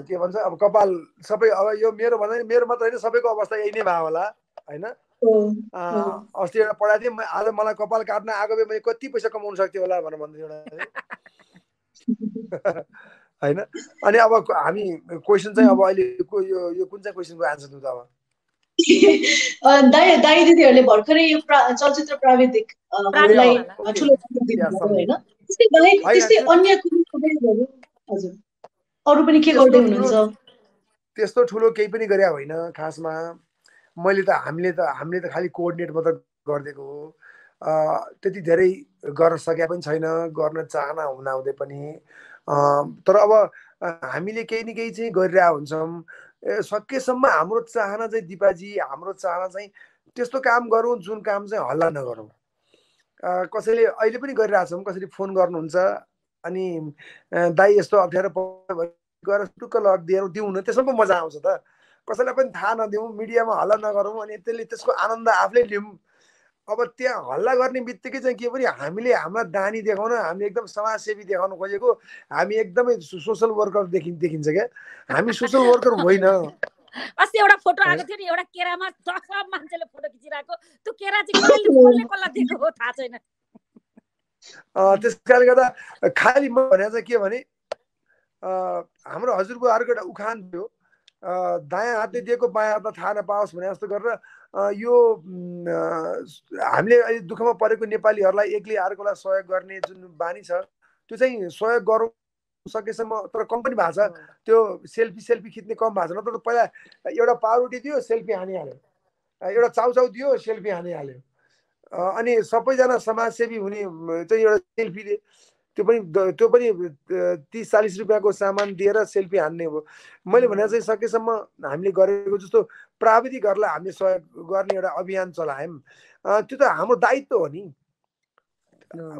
के भन्छ, अब कपाल सबै, अब यो मेरो भन्दा मेरो मात्र होइन, सबैको अवस्था यही नै भयो होला होइन। अस्ति एउटा पढाएको थिएँ, आज मलाई कपाल काट्न आएको भए मैले कति पैसा कमाउन सक्थेँ होला भनेर भन्दै एउटा होइन। अनि अब हामी क्वेसन चाहिँ अब अहिले यो कुन चाहिँ क्वेसनको आन्सर दिउँ त? अब दाइ दिदीहरूले भर्खरै यो चलचित्र प्राविधिकलाई ठुलो होइन, त्यस्तै अन्य कुराहरू हजुर अरू पनि के गर्दै हुनुहुन्छ? त्यस्तो ठुलो केही पनि गरे होइन खासमा। हामीले त खालि कोअर्डिनेट मात्र गरिदिएको हो, त्यति धेरै गर्न सके पनि छैन, गर्न चाहना हुँदै पनि। तर अब हामीले केही न केही चाहिँ गरिरहेको हुन्छौँ। सकेसम्म हाम्रो चाहना चाहिँ दिपाजी, हाम्रो चाहना चाहिँ त्यस्तो काम गरौँ जुन काम चाहिँ हल्ला नगरौँ। कसैले अहिले पनि गरिरहेछौँ, कसैले फोन गर्नुहुन्छ अनि दाइ यस्तो अप्ठ्यारो गएर टुक्क दिउँ न, त्यसमा पनि मजा आउँछ त। कसैलाई पनि थाहा नदिउँ, मिडियामा हल्ला नगरौँ, अनि त्यसको आनन्द आफूले लिउँ। अब त्यहाँ हल्ला गर्ने बित्तिकै चाहिँ के पनि हामीले हाम्रा दानी देखाउन, हामीले एकदम समाजसेवी देखाउन खोजेको, हामी एकदमै सोसल वर्कर देखिन्छ क्या। हामी सोसल वर्कर होइन। अस्ति एउटा फोटो आएको थियो नि, एउटा केरामा सब मान्छेले फोटो खिचिरहेको, त्यो केरा चाहिँ कसले दिएको हो थाहा छैन। त्यस कारणले गर्दा खालि म भने चाहिँ के भने, हाम्रो हजुरबुवाहरूको एउटा उखान थियो, दायाँ हातले दिएको बायाँ हातमा थाहा नपाओस् भने जस्तो गरेर यो हामीले अहिले दुःखमा परेको नेपालीहरूलाई एकले अर्कोलाई सहयोग गर्ने जुन बानी छ, त्यो चाहिँ सहयोग गरौँ सकेसम्म। तर कम पनि भएको छ, त्यो सेल्फी खिच्ने कम भएको छ। नत्र पहिला एउटा पाउरोटी दियो सेल्फी हानिहाल्यो, एउटा चाउचाउ दियो सेल्फी हानिहाल्यो, अनि सबैजना समाजसेवी हुने चाहिँ एउटा सेल्फीले त्यो पनि 30-40 रुपियाँको सामान दिएर सेल्फी हान्ने हो। मैले भने चाहिँ सकेसम्म हामीले गरेको जस्तो प्राविधिकहरूलाई हामीले सहयोग गर्ने एउटा अभियान चलायौँ, त्यो त हाम्रो दायित्व हो नि।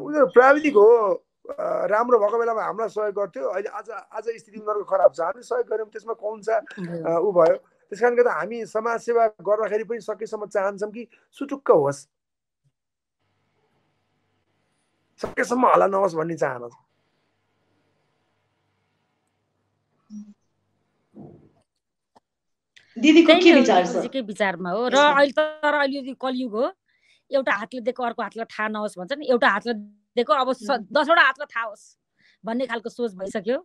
उनीहरू प्राविधिक हो, राम्रो भएको बेलामा हामीलाई सहयोग गर्थ्यो। अहिले आज स्थिति उनीहरूको खराब छ, हामी सहयोग गऱ्यौँ, त्यसमा कौन सा ऊ भयो। त्यस कारणले गर्दा हामी समाजसेवा गर्दाखेरि पनि सकेसम्म चाहन्छौँ कि सुटुक्क होस्, सकेसम्म हल्ला नहोस् भन्ने चाहना छ। दिदीको त्यही के नै हो विचार छ दिदीजीकै विचारमा हो। र यसमा? अहिले यो कलियुग हो, एउटा हातले दिएको अर्को हातलाई थाहा नहोस् भन्छ नि, एउटा हातले दिएको अब 10वटा हातलाई थाहा होस् भन्ने खालको सोच भइसक्यो।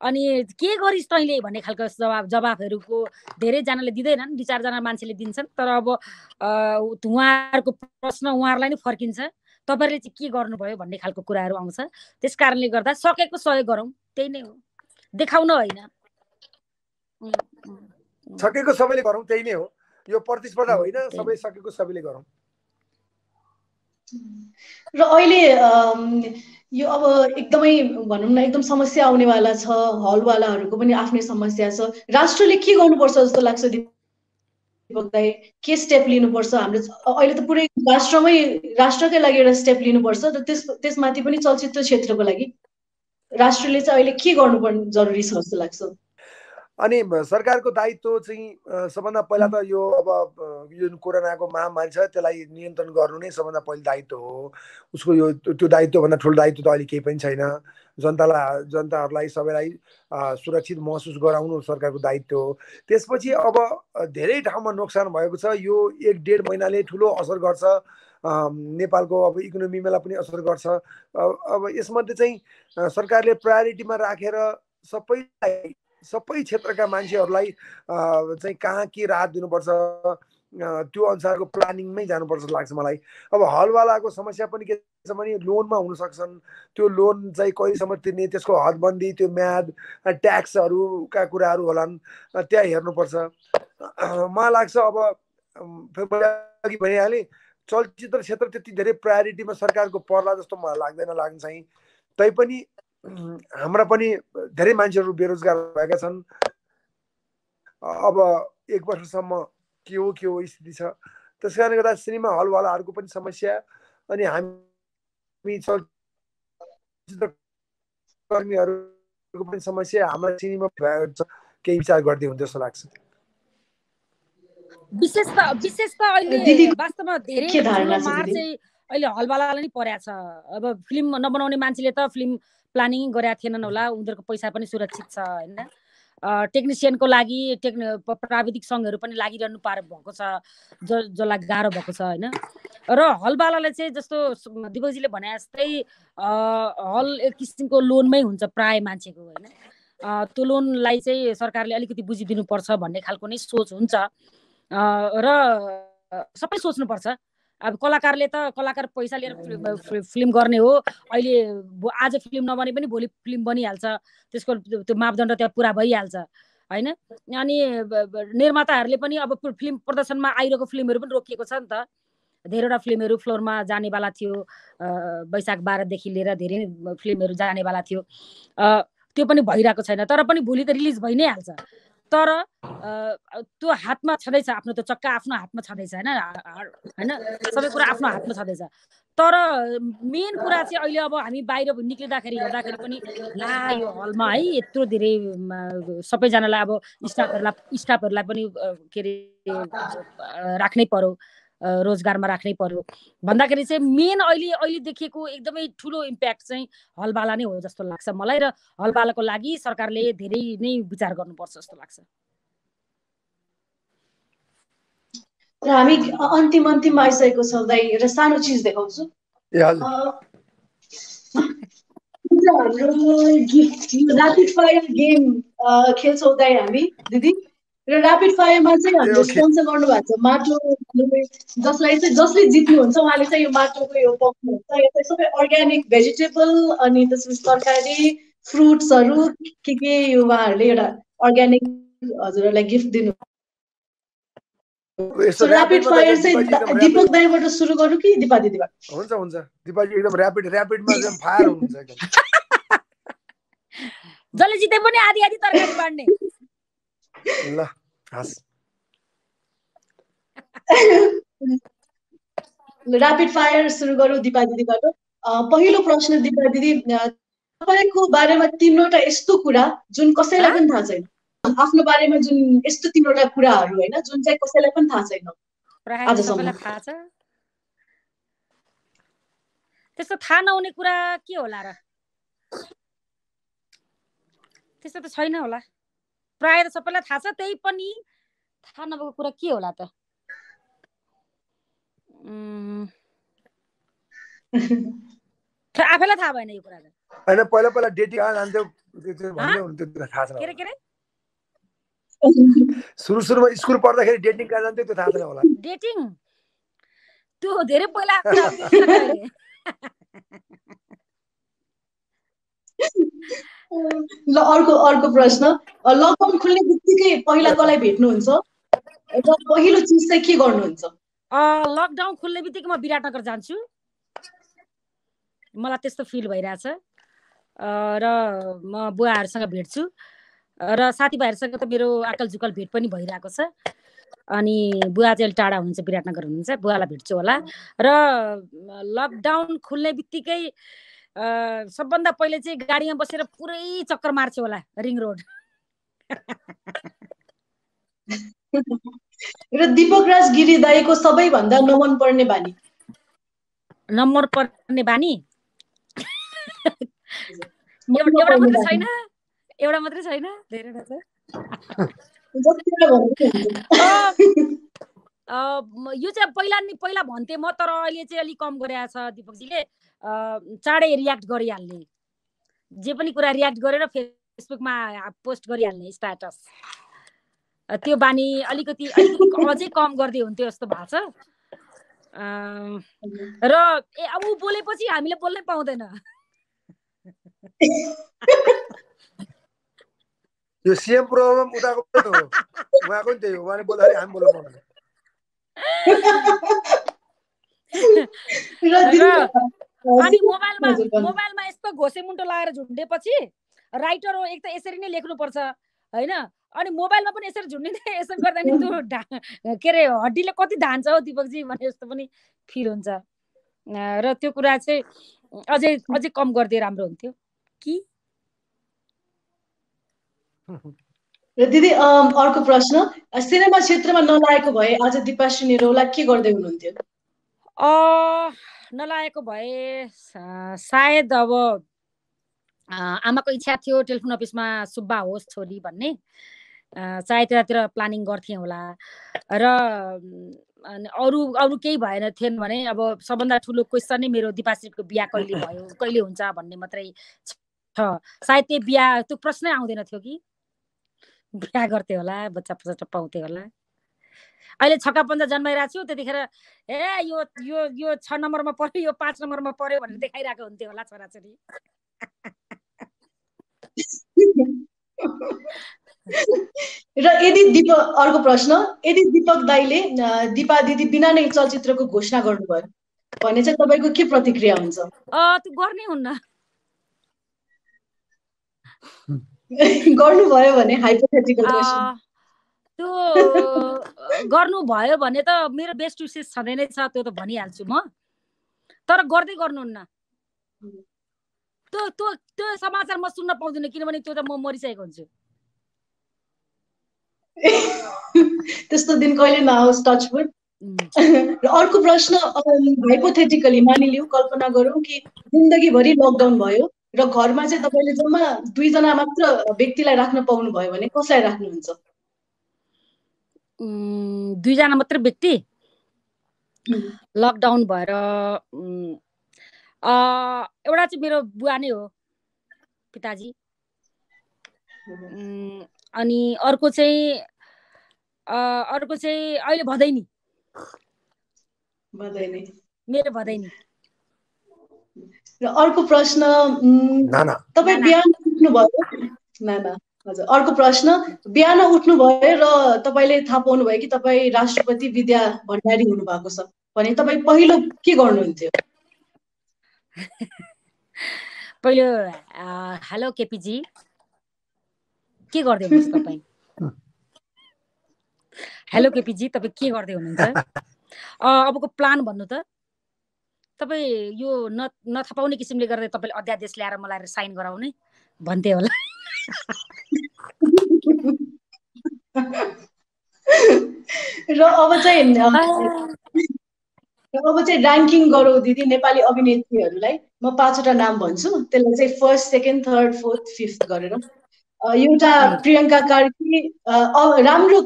अनि के गरिस् तैँले भन्ने खालको जवाफहरूको धेरैजनाले दिँदैनन्, 2-4जना मान्छेले दिन्छन्। तर अब उहाँहरूको प्रश्न उहाँहरूलाई नै फर्किन्छ, तपाईँहरूले चाहिँ के गर्नुभयो भन्ने खालको कुराहरू आउँछ। त्यस कारणले गर्दा सकेको सहयोग गरौँ, त्यही नै हो, देखाउन होइन। सकेको सबैले गरौँ, त्यही नै हो। यो प्रतिस्पर्धा होइन, सबै सकेको सबैले गरौँ। र अहिले यो अब एकदमै भनौँ न एकदम समस्या आउनेवाला छ, हलवालाहरूको पनि आफ्नै समस्या छ। राष्ट्रले के गर्नुपर्छ जस्तो लाग्छ दिपक दाइ? के स्टेप लिनुपर्छ? हाम्रो अहिले त पुरै राष्ट्रकै लागि एउटा स्टेप लिनुपर्छ र त्यसमाथि पनि चलचित्र क्षेत्रको लागि राष्ट्रले चाहिँ अहिले के गर्नुपर्ने जरुरी छ जस्तो लाग्छ? अनि सरकारको दायित्व चाहिँ सबभन्दा पहिला त यो अब जुन कोरोनाको महामारी छ त्यसलाई नियन्त्रण गर्नु नै सबभन्दा पहिलो दायित्व हो। उसको यो त्यो दायित्वभन्दा ठुलो दायित्व त अहिले केही पनि छैन। जनताहरूलाई सबैलाई सुरक्षित महसुस गराउनु सरकारको दायित्व हो। त्यसपछि अब धेरै ठाउँमा नोक्सान भएको छ। यो 1-1.5 महिनाले ठुलो असर गर्छ, नेपालको अब इकोनोमीलाई पनि असर गर्छ। अब यसमध्ये चाहिँ सरकारले प्रायोरिटीमा राखेर सबै क्षेत्रका मान्छेहरूलाई चाहिँ कहाँ के राहत दिनुपर्छ त्यो अनुसारको प्लानिङमै जानुपर्छ जस्तो लाग्छ मलाई। अब हलवालाको समस्या पनि के छ भने लोनमा हुन सक्छन्, त्यो लोन चाहिँ कहिलेसम्म तिर्ने, त्यसको हदबन्दी, त्यो म्याद, ट्याक्सहरूका कुराहरू होलान्, त्यहाँ हेर्नुपर्छ। मलाई लाग्छ अब अघि भनिहालेँ, चलचित्र क्षेत्र त्यति धेरै प्रायोरिटीमा सरकारको पर्ला जस्तो मलाई लाग्दैन चाहिँ। तैपनि हाम्रा पनि धेरै मान्छेहरू बेरोजगार भएका छन्। अब 1 वर्षसम्म के हो स्थिति छ। त्यस कारणले गर्दा सिनेमा हलवालाहरूको पनि समस्या, अनि हामी चलचित्र कर्मीहरूको पनि समस्या, हाम्रो सिनेमा केही विचार गर्दै हुन्छ जस्तो लाग्छ। विशेष त अहिले वास्तवमा धेरै ठुलो मार चाहिँ अहिले हलवालालाई नै परेको छ। अब फिल्म नबनाउने मान्छेले त फिल्म प्लानिङ गरेका थिएनन् होला, उनीहरूको पैसा पनि सुरक्षित छ होइन। टेक्निसियनको लागि प्राविधिक सङ्घहरू पनि लागिरहनु भएको छ, जसलाई गाह्रो भएको छ होइन। र हलवालालाई चाहिँ जस्तो दिपकजीले भने जस्तै हल एक किसिमको लोनमै हुन्छ प्राय मान्छेको होइन। त्यो लोनलाई चाहिँ सरकारले अलिकति बुझिदिनुपर्छ भन्ने खालको नै सोच हुन्छ। र सबै सोच्नुपर्छ। अब कलाकार पैसा लिएर फिल्म गर्ने हो। अहिले आज फिल्म नबने पनि भोलि फिल्म बनिहाल्छ, त्यसको त्यो मापदण्ड त्यहाँ पुरा भइहाल्छ होइन। अनि निर्माताहरूले पनि अब फिल्म प्रदर्शनमा आइरहेको फिल्महरू पनि रोकिएको छ नि त। धेरैवटा फिल्महरू फ्लोरमा जानेवाला थियो, वैशाख 12देखि लिएर धेरै फिल्महरू जानेवाला थियो, त्यो पनि भइरहेको छैन। तर पनि भोलि त रिलिज भइ नै हाल्छ। तर त्यो हातमा छँदैछ, आफ्नो त्यो चक्का आफ्नो हातमा छँदैछ होइन, सबै कुरा आफ्नो हातमा छँदैछ। तर मेन कुरा चाहिँ अहिले अब हामी बाहिर निक्लिँदाखेरि हेर्दाखेरि पनि ला यो हलमा है यत्रो धेरै सबैजनालाई अब स्टाफहरूलाई पनि के अरे राख्नै पर्यो, रोजगारमा राख्नै पर्यो भन्दाखेरि चाहिँ मेन अहिले देखिएको एकदमै ठुलो इम्प्याक्ट चाहिँ हलवाला नै हो जस्तो लाग्छ मलाई। र हलवालाको लागि सरकारले धेरै नै विचार गर्नुपर्छ जस्तो लाग्छ। र हामी अन्तिममा आइसकेको छौँ दाइ। एउटा सानो चिज देखाउँछु। हाम्रो ऱ्यापिड फायर गेम खेल्छौँ दाइ हामी दिदी। र ऱ्यापिड फायरमा चाहिँ हामीले स्पोन्सर गर्नु भएको छ माटो, जसले जित्नुहुन्छ उहाँले चाहिँ यो माटोको यो पाउनुहुन्छ। यो चाहिँ सबै अर्ग्यानिक भेजिटेबल अनि त्यसपछि तरकारी फ्रुट्सहरू के यो उहाँहरूले एउटा अर्ग्यानिक हजुरहरूलाई गिफ्ट दिनु। ऱ्यापिड फायर चाहिँ दिपक दाइबाट सुरु गरौँ कि दिपा दिदीबाट? हुन्छ दिपाजी एकदम ऱ्यापिडमा एकदम फायर हुनुहुन्छ एकदम। जसले जिते पनि आधी तरकारी बाँड्ने। ल हस्। ऱ्यापिड फायर सुरु गरौँ दिपा दिदीबाट। पहिलो प्रश्न दिपा दिदी, तपाईँको बारेमा 3वटा यस्तो कुरा जुन कसैलाई पनि थाहा छैन, आफ्नो बारेमा जुन यस्तो 3वटा कुराहरू होइन जुन चाहिँ कसैलाई पनि थाहा छैन आजसम्म। थाहा छ त्यस्तो थाहा नहुने कुरा के होला र? त्यस्तो त छैन होला। प्रायः त सबैलाई थाहा छ, त्यही पनि थाहा नभएको कुरा के होला त? आफैलाई थाहा भएन यो कुरा त। होइन पहिला पहिला डेटिङ कहाँ जान्थ्यो भन्दै हुन्थ्यो, त्यो थाहा छैन। के रे सुरुमा स्कुल पढ्दाखेरि डेटिङ कहाँ जान्थ्यो त्यो थाहा छैन होला। डेटिङ त्यो धेरै पहिला ल अर्को प्रश्न, लकडाउन खुल्ने बित्तिकै पहिला कसलाई भेट्नुहुन्छ र पहिलो चिज चाहिँ के गर्नुहुन्छ? लकडाउन खुल्ने बित्तिकै म विराटनगर जान्छु, मलाई त्यस्तो फिल भइरहेछ। र म बुवाहरूसँग भेट्छु र साथीभाइहरूसँग त मेरो आकल झुकल भेट पनि भइरहेको छ। अनि बुवा चाहिँ टाढा हुनुहुन्छ, विराटनगर हुनुहुन्छ, बुवालाई भेट्छु होला। र लकडाउन खुल्ने बित्तिकै सबभन्दा पहिले चाहिँ गाडीमा बसेर पुरै चक्कर मार्छु होला रिङ रोड। र दीपक राज गिरी दाइको सबैभन्दा नमन पर्ने बानी? नम्बर पर्ने बानी एउटा मात्रै छैन, एउटा मात्रै छैन, धेरैवटा छ। यो चाहिँ पहिला भन्थे म, तर अहिले चाहिँ अलिक कम गरेको छ दिपकजीले। चाँडै रियाक्ट गरिहाल्ने, जे पनि कुरा रियाक्ट गरेर फेसबुकमा पोस्ट गरिहाल्ने स्ट्याटस, त्यो बानी अलिकति अझै कम गर्दै हुन्थ्यो जस्तो भएको छ। र अब ऊ बोलेपछि हामीले बोल्नै पाउँदैन। यो सीएम प्रोग्राम उताको पनि हो, उहाँको नि त्यही हो, उहाँले बोल्दाखेरि हामी बोल्नु पाउँदैन। अनि मोबाइलमा यस्तो घोसे मुन्टो लगाएर झुन्डेपछि राइटर हो, एक त यसरी नै लेख्नुपर्छ होइन, अनि मोबाइलमा पनि यसरी झुन्डिँदै यसो गर्दा नि त्यो के अरे हड्डीले कति धान्छ हो दिपकजी भने जस्तो पनि फिल हुन्छ। र त्यो कुरा चाहिँ अझै कम गरिदिए राम्रो हुन्थ्यो कि। र दिदी अर्को प्रश्न, सिनेमा क्षेत्रमा नलागेको भए आज दिपाश्री निरौला के गर्दै हुनुहुन्थ्यो? नलागेको भए सायद अब आमाको इच्छा थियो टेलिफोन अफिसमा सुब्बा होस् छोरी भन्ने, सायद त्यतातिर प्लानिङ गर्थेँ होला। र अरू केही भएन थिएन भने अब सबभन्दा ठुलो क्वेसन नै मेरो दिपाश्रीको बिहा कहिले भयो, कहिले हुन्छ भन्ने मात्रै छ। सायद त्यो बिहा त्यो प्रश्नै आउँदैन थियो कि बिहा गर्थे होला, बच्चा पच्चा पाउँथे होला। अहिले छक्का पन्जा जन्माइरहेको छु, त्यतिखेर यो 6 नम्बरमा पर्यो, यो 5 नम्बरमा पर्यो भनेर देखाइरहेको हुन्थ्यो होला छोराछोरी। र अर्को प्रश्न, यदि दीपक दाइले दिपा दिदी बिना नै चलचित्रको घोषणा गर्नुभयो भने चाहिँ तपाईँको के प्रतिक्रिया हुन्छ? त्यो गर्नै हुन्न। गर्नुभयो भने हाइपोथेटिकल क्वेशन, त्यो गर्नुभयो भने त मेरो बेस्ट विशेष छँदै नै छ, त्यो त भनिहाल्छु म, तर गर्दै गर्नुहुन्न। त्यो समाचार म सुन्न पाउँदिनँ, किनभने त्यो त म मरिसकेको हुन्छु। त्यस्तो दिन कहिले नआओस्, टचवुड। र अर्को प्रश्न, हाइपोथेटिकली मानिलिउँ, कल्पना गरौँ कि जिन्दगीभरि लकडाउन भयो र घरमा चाहिँ तपाईँले जम्मा 2 जना मात्र व्यक्तिलाई राख्न पाउनु भयो भने कसलाई राख्नुहुन्छ? 2 जना मात्र व्यक्ति लकडाउन भएर? एउटा चाहिँ मेरो बुवा नै हो, पिताजी। अनि अर्को चाहिँ अहिले भदैनी, मेरो भदैनी। र अर्को प्रश्न, तपाईँ बिहान उठ्नुभयो, नाना हजुर, अर्को प्रश्न, बिहान उठ्नुभयो र तपाईँले थाहा पाउनुभयो कि तपाईँ राष्ट्रपति विद्या भण्डारी हुनुभएको छ भने तपाईँ पहिलो के गर्नुहुन्थ्यो? पहिलो हेलो केपीजी के गर्दै हुनुहुन्छ तपाईँ? हेलो केपीजी तपाईँ के गर्दै हुनुहुन्छ? अबको प्लान भन्नु त। तपाईँ यो नथा पाउने किसिमले गर्दा तपाईँले अध्यादेश ल्याएर मलाई साइन गराउने भन्थे होला। र अब चाहिँ र्याङ्किङ गरौँ दिदी नेपाली अभिनेत्रीहरूलाई। म 5वटा नाम भन्छु, त्यसलाई चाहिँ 1st, 2nd, 3rd, 4th, 5th गरेर। एउटा प्रियङ्का कार्की राम्रो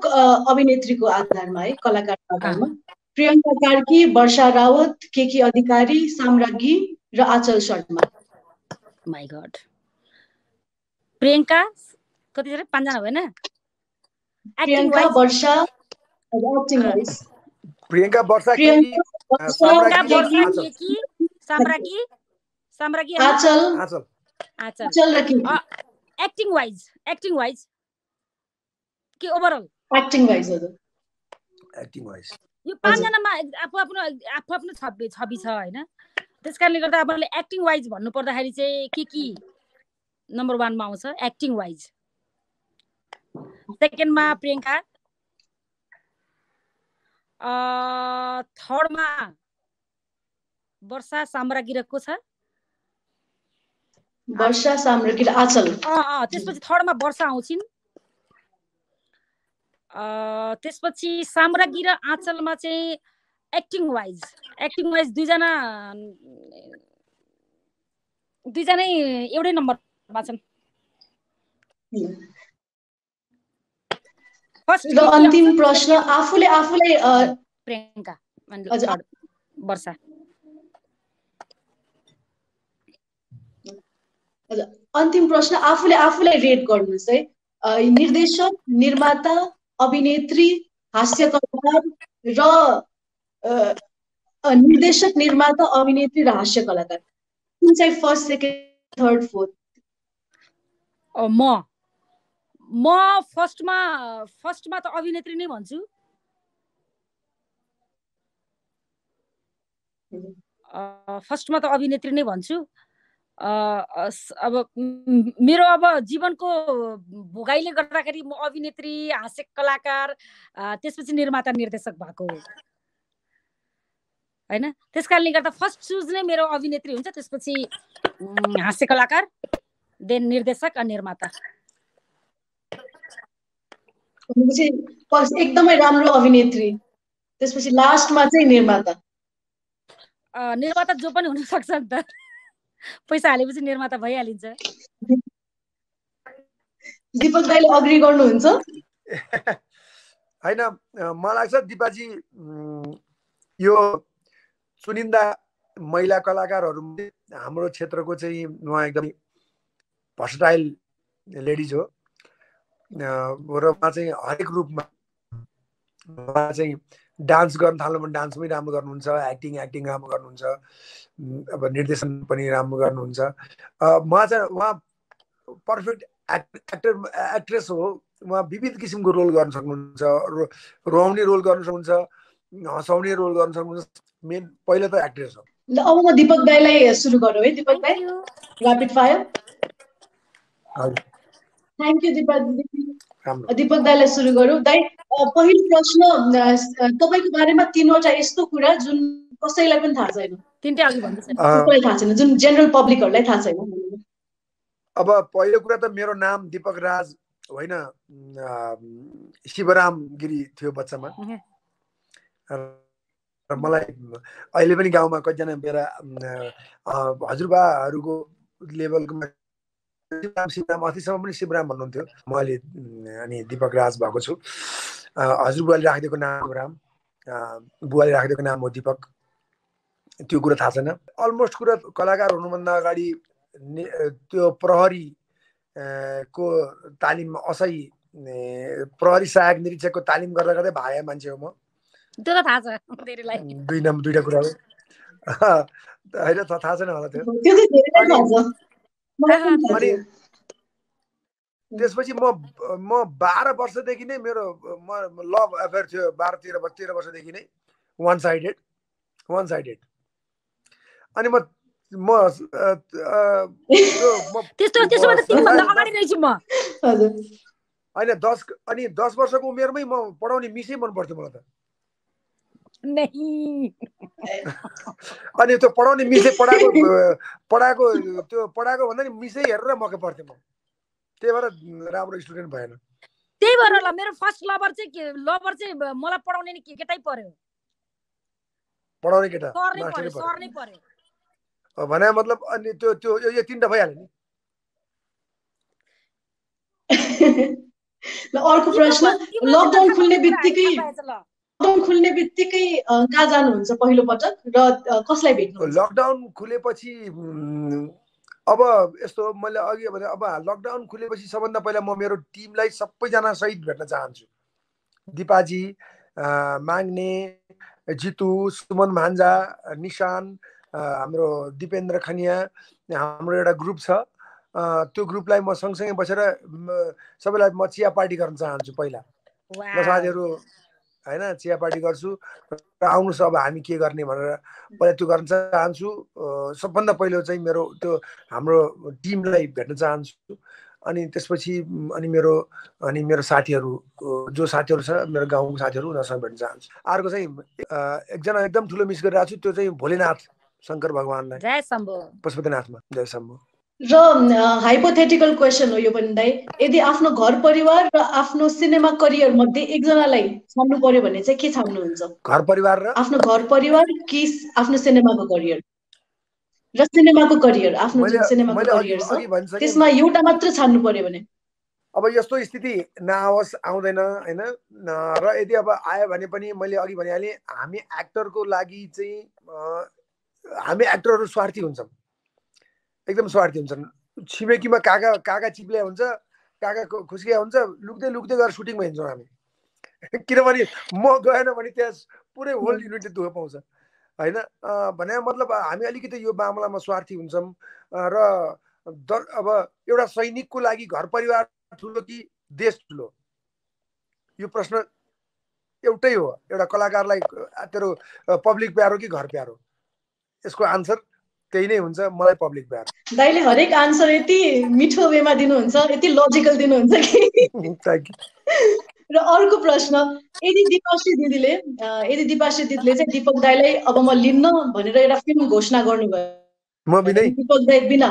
अभिनेत्रीको आधारमा है, कलाकारको आधारमा प्रियङ्का कार्की, वर्षा रावत, केके अधिकारी, साम्राज्ञी र आचल शर्मा। माय गॉड, प्रियङ्का कति जरा 5 जना भएन? प्रियङ्का, वर्षा, एक्टिङ वाइज प्रियङ्का, वर्षा, साम्राज्ञी, आचल र केके। एक्टिङ वाइज के ओभरअल एक्टिङ वाइज यो 5 जनामा आफ्नो छवि छ हैन। त्यसकारणले गर्दा आपले एक्टिङ वाइज भन्नु पर्दाखेरि चाहिँ के नम्बर 1 मा आउँछ एक्टिङ वाइज। सेकेन्ड मा प्रियङ्का, थर्ड मा वर्षा, साम्राज्ञी र को छ? वर्षा, साम्राज्ञी र आचल। त्यसपछि थर्ड मा वर्षा आउँछिन्। त्यसपछि साम्राज्ञी र आचलमा चाहिँ एक्टिङ वाइज दुई जनै एउटै नम्बरमा छन्। र अन्तिम प्रश्न आफूले प्रियङ्का, वर्षा। अन्तिम प्रश्न आफूलाई रेट गर्नुहोस् है। निर्देशक, निर्माता, अभिनेत्री, हास्य कलाकार र निर्देशक, निर्माता, अभिनेत्री र हास्य कलाकार कुन चाहिँ फर्स्ट, सेकेन्ड, थर्ड, फोर्थ? म फर्स्टमा त अभिनेत्री नै भन्छु। अब मेरो जीवनको भोगाइले गर्दाखेरि म अभिनेत्री, हास्य कलाकार, त्यसपछि निर्माता, निर्देशक भएको हैन। त्यसकारणले गर्दा फर्स्ट चुज नै मेरो अभिनेत्री हुन्छ, त्यसपछि हास्य कलाकार, देन निर्देशक अनि निर्माता। एकदमै राम्रो अभिनेत्री, त्यसपछि लास्टमा चाहिँ निर्माता। निर्माता जो पनि हुन सक्छ नि त, पैसा हालेपछि निर्माता भइहालिन्छ। दीपक दाइले अग्री गर्नुहुन्छ? हैन, मलाई लाग्छ दिपाजी यो चुनिन्दा महिला कलाकारहरू हाम्रो क्षेत्रको चाहिँ उहाँ एकदमै भर्सटाइल लेडिज हो र उहाँ चाहिँ हरेक रूपमा उहाँ चाहिँ डान्स गर्न थाल्नु भने डान्स पनि राम्रो गर्नुहुन्छ, एक्टिङ राम्रो गर्नुहुन्छ, अब निर्देशन पनि राम्रो गर्नुहुन्छ। उहाँ पर्फेक्ट एक्ट्रेस हो। उहाँ विविध किसिमको रोल गर्न सक्नुहुन्छ, रोउने रोल गर्न सक्नुहुन्छ, हँसाउने रोल गर्न सक्नुहुन्छ। मेन पहिला त एक्ट्रेस हो। ल अब म दीपक दाइलाई सुरु गरौँ है। दीपक दाइ, rapid fire. Thank you Deepak दाइलाई सुरु गरौँ। दाइ, पहिलो प्रश्न तपाईको बारेमा 3वटा यस्तो कुरा जुन कसैलाई पनि थाहा छैन, थाहा छैन, जुन जेनरल पब्लिकहरूलाई थाहा छैन। अब पहिलो कुरा त मेरो नाम दीपक राज होइन, शिवराम गिरी थियो बच्चामा। मलाई अहिले पनि गाउँमा कतिजना मेरा हजुरबाहरूको लेभलको शिवराम, अतिसम्म पनि शिवराम भन्नुहुन्थ्यो। म अहिले अनि दीपक राज भएको छु। हजुरबुवाले राखिदिएको नाम राम, बुवाले राखिदिएको नाम हो दीपक। त्यो कुरा थाहा छैन। अलमोस्ट कुरा कलाकार हुनुभन्दा अगाडि त्यो प्रहरी को तालिम, असै प्रहरी सहायक निरीक्षकको तालिम गर्दा गर्दै भाया मान्छे हो म। त्यो त थाहा छ धेरैलाई। दुईटा कुरा हो होइन, थाहा छैन होला त्यो। अनि त्यसपछि म 12 वर्षदेखि नै मेरो लभ अफेयर थियो। 12-13 वर्षदेखि नै वान साइडेड। अनि म होइन 10 वर्षको उमेरमै म पढाउने मिसै मन पर्थ्यो मलाई त। अनि त्यो पढाउने मिसले पढाएको भन्दा नि मिसै हेरेर मकै पर्थ्यो म। त्यही भएर राम्रो स्टुडेन्ट भएन। त्यही भएर होला मेरो फर्स्ट लभर चाहिँ मलाई पढाउने नि केटै पर्यो। पढाउने केटा मास्टरै पर्यो भने मतलब। अनि त्यो यो 3टा भइहाल्यो नि। ल अर्को प्रश्न, लकडाउन खुल्ने बित्तिकै कहाँ जानुहुन्छ पहिलो पटक र कसलाई भेट्नु? लकडाउन खुलेपछि अब यस्तो मैले अघि भने, अब लकडाउन खुलेपछि सबभन्दा पहिला म मेरो टिमलाई सबैजना सहित भेट्न चाहन्छु। दिपाजी, माग्ने, जितु, सुमन भान्जा, निशान, हाम्रो दिपेन्द्र खनिया, हाम्रो एउटा ग्रुप छ। त्यो ग्रुपलाई म सँगसँगै बसेर सबैलाई म चिया पार्टी गर्न चाहन्छु पहिला। ल साथीहरू होइन, चिया पार्टी गर्छु र आउनुहोस् अब हामी के गर्ने भनेर पहिला त्यो गर्न चाहन्छु। सबभन्दा पहिलो चाहिँ मेरो त्यो हाम्रो टिमलाई भेट्न चाहन्छु। अनि त्यसपछि अनि मेरो साथीहरू, जो साथीहरू छ मेरो गाउँको साथीहरू, उनीहरूसँग भेट्न चाहन्छु। अर्को चाहिँ एकजना एकदम ठुलो मिस गरिरहेको छु, त्यो चाहिँ भोलेनाथ शङ्कर भगवानलाई। जय शम्भो। पशुपतिनाथमा जय शम्भो। र हाइपोथेटिकल क्वेसन हो यो पनि दाइ, यदि आफ्नो घर परिवार र आफ्नो सिनेमा करियर मध्ये एकजनालाई छान्नु पर्यो भने चाहिँ के छान्नुहुन्छ? घर परिवार र आफ्नो घर परिवार कि आफ्नो सिनेमाको करियर? र सिनेमाको करियर, आफ्नो जुन सिनेमाको करियर छ त्यसमा एउटा मात्र छान्नु पर्यो भने? अब यस्तो स्थिति नआओस्, आउँदैन होइन। र यदि अब आयो भने पनि मैले अघि भनिहालेँ, हामी एक्टरको लागि चाहिँ हामी एक्टरहरू स्वार्थी हुन्छौँ, एकदम स्वार्थी हुन्छन्। छिमेकीमा काका चिप्ल्या हुन्छ, काका खुस्किया हुन्छ, लुक्दै लुक्दै गएर सुटिङमा हिँड्छौँ हामी। किनभने म गएन भने त्यहाँ पुरै होल युनिटले दुःख पाउँछ होइन। भने मतलब हामी अलिकति यो मामलामा स्वार्थी हुन्छौँ। र अब एउटा सैनिकको लागि घर परिवार ठुलो कि देश ठुलो, यो प्रश्न एउटै हो। एउटा कलाकारलाई तेरो पब्लिक प्यारो कि घर प्यारो, यसको आन्सर त्यही नै हुन्छ, मलाई पब्लिक प्यारो। दाइले हरेक आन्सर यति मिठो वेमा दिनुहुन्छ, यति लजिकल दिनुहुन्छ कि। र अर्को प्रश्न, यदि दिपाश्री दिदीले चाहिँ दिपक दाइलाई अब म लिन्न भनेर एउटा फिल्म घोषणा गर्नुभयो, म बिनै दिपक दाइ बिना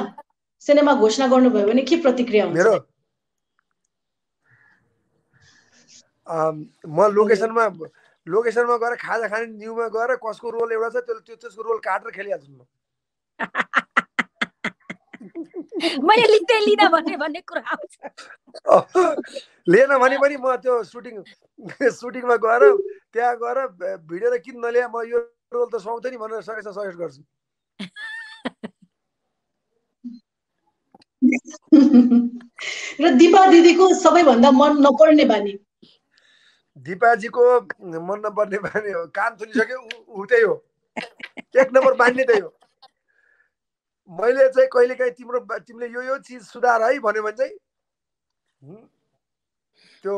सिनेमा घोषणा गर्नुभयो भने के प्रतिक्रिया हुन्छ? मेरो म लोकेसनमा गएर खाजा खाने न्युमा गएर कसको रोल एउटा छ त्यसको रोल काटेर खेलिहाल्छु म। मैले लिँदै लिन भन्ने कुरा आउँछ। लिएन भने पनि म त्यो सुटिङमा गएर त्यहाँ गएर भिडेर किन नलिए, म यो रोल त सुहाउँथेँ नि भनेर सजेस्ट गर्छु। र दिपा दिदीको सबैभन्दा मन नपर्ने बानी? दिपाजीको मन नपर्ने बानी हो कान थुनिसक्यो उ त्यही हो, एक नम्बर बानी त्यही हो। मैले चाहिँ कहिलेकाहीँ तिमीले यो चिज सुधार है भन्यो भने चाहिँ त्यो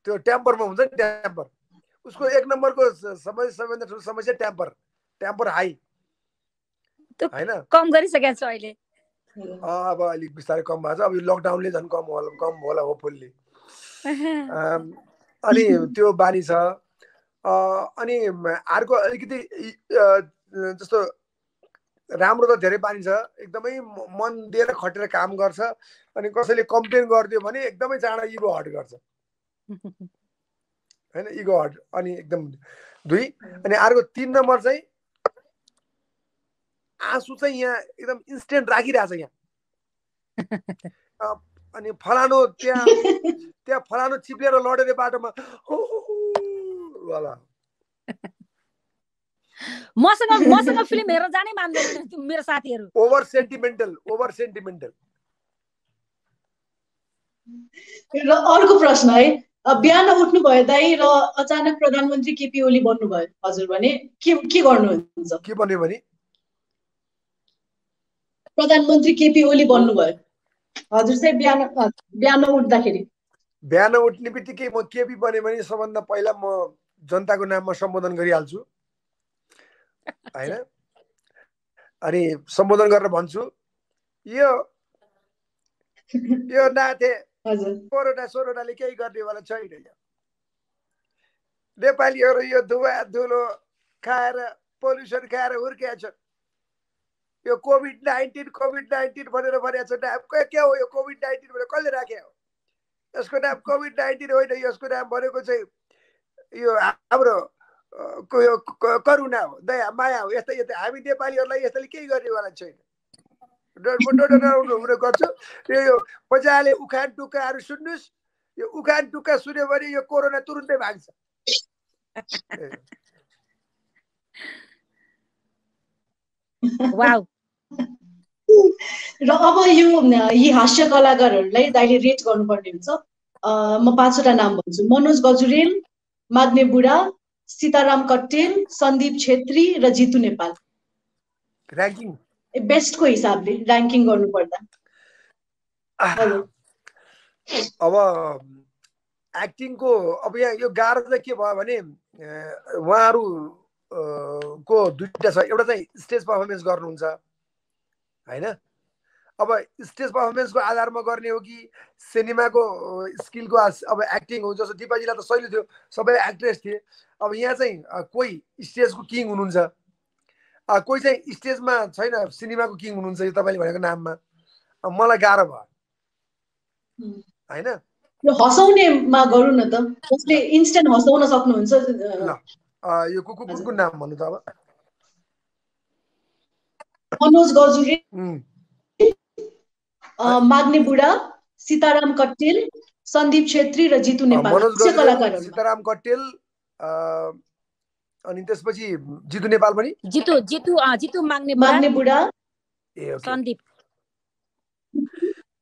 ट्याम्परमा हुन्छ नि, ट्याम्पर। उसको एक नम्बरको सबैभन्दा ठुलो समस्या ट्याम्पर हाई होइन। कम गरिसकेको छु अहिले, अब अलिक बिस्तारै कम भएको छ। अब यो लकडाउनले झन् कम होला होपफुल्ली। अनि त्यो बानी छ। अनि अर्को अलिकति जस्तो राम्रो त धेरै बानी छ, एकदमै मन दिएर खटेर काम गर्छ। अनि कसैले कम्प्लेन गरिदियो भने एकदमै चाँडो इगो हर्ट गर्छ होइन, इगो हर्ट। अनि एकदम 2। अनि अर्को 3 नम्बर चाहिँ आँसु चाहिँ यहाँ एकदम इन्स्टेन्ट राखिरहेछ यहाँ। अनि फलानो त्यहाँ फलानो चिप्लेर लडेर बाटोमा मसँग फिल्म हेरेर जानै मान्दैन मेरो साथीहरू। Over sentimental. र अर्को प्रश्न है, बिहान उठ्नुभयो दाइ र अचानक प्रधानमन्त्री केपी ओली बन्नुभयो हजुर भने के गर्नुहुन्छ? के बन्यो भने प्रधानमन्त्री केपी ओली बन्नुभयो हजुर चाहिँ बिहान उठ्दाखेरि? बिहान उठ्ने बित्तिकै म केपी बन्यो भने सबभन्दा पहिला म जनताको नाममा सम्बोधन गरिहाल्छु होइन। अनि सम्बोधन गरेर भन्छु, यो नाथे 16वटाले केही गर्नेवाला छैन। नेपालीहरू यो धुवा धुलो खाएर पोल्युसन खाएर हुर्किया छन्। यो कोभिड-19 भनेर भनेको छ नाम के हो? यो कोभिड-19 भनेर कसले राखे हो? यसको नाम कोभिड-19 होइन, यसको नाम भनेको चाहिँ यो हाम्रो करुणा हो, दया माया हो। यस्तै हामी नेपालीहरूलाई यसले केही गर्नेवाला छैन। हुन गर्छु। यो मजाले उखान टुक्काहरू सुन्नुहोस्, यो उखान टुक्का सुन्यो भने यो कोरोना तुरुन्तै भाग्छ। वाउ। र अब यी हास्य कलाकारहरूलाई दाइले रेट गर्नुपर्ने हुन्छ। म 5वटा नाम भन्छु। मनोज गजुरेल, माग्ने बुढा, सीताराम कट्टेल, सन्दीप छेत्री र जितु नेपाल। र्याङ्किङ बेस्टको हिसाबले र्याङ्किङ गर्नुपर्दा अब एक्टिङको अब यहाँ यो गाह्रो चाहिँ के भयो भने उहाँहरू को दुईटा छ। एउटा चाहिँ स्टेज पर्फर्मेन्स गर्नुहुन्छ होइन। अब स्टेज पर्फर्मेन्सको आधारमा गर्ने हो कि सिनेमाको स्किलको अब एक्टिङ हो। जस्तो दिपाजीलाई त सहिलो थियो, सबै एक्ट्रेस थिए। अब यहाँ चाहिँ कोही स्टेजको किङ हुनुहुन्छ, कोही चाहिँ स्टेजमा छैन, सिनेमाको किङ हुनुहुन्छ। यो तपाईँले भनेको नाममा मलाई गाह्रो भयो होइन। हँसाउनेमा गरौँ न त, जसले इन्स्टेन्ट हँसाउन सक्नुहुन्छ। ल यो कुन नाम भन्नु त? अब मनोज गजुरेल, माग्ने बुढा, सीताराम कट्टेल, सन्दीप छेत्री र जितु नेपाल। मनोज गजुरेल, सीताराम कट्टेल अनि त्यसपछि जितु नेपाल पनि। जितु माग्ने बुढा, सन्दीप।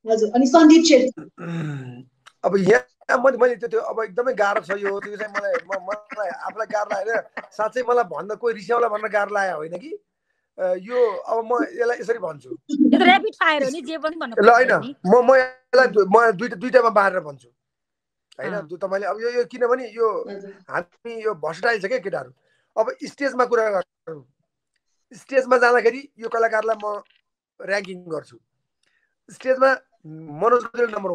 हजुर, अनि सन्दीप छेत्री। अब यहाँ मैले त्यो अब एकदमै गाह्रो छ यो। त्यो चाहिँ मलाई आफूलाई गाह्रो लाग्यो। साँच्चै मलाई भन्न कोही रिसाउला भन्न गाह्रो लाग्यो होइन कि यो। अब म यसलाई यसरी भन्छु, र्यापिड फायर हो नि, जे पनि भन्नु। ल होइन, म यसलाई दुईटामा बाँडेर भन्छु होइन। तपाईँले अब यो किनभने यो हामी यो भर्सटाइल छ क्या केटाहरू। अब स्टेजमा कुरा गर्छु, स्टेजमा जाँदाखेरि यो कलाकारलाई म र्याङ्किङ गर्छु। स्टेजमा Manoj Gajurel number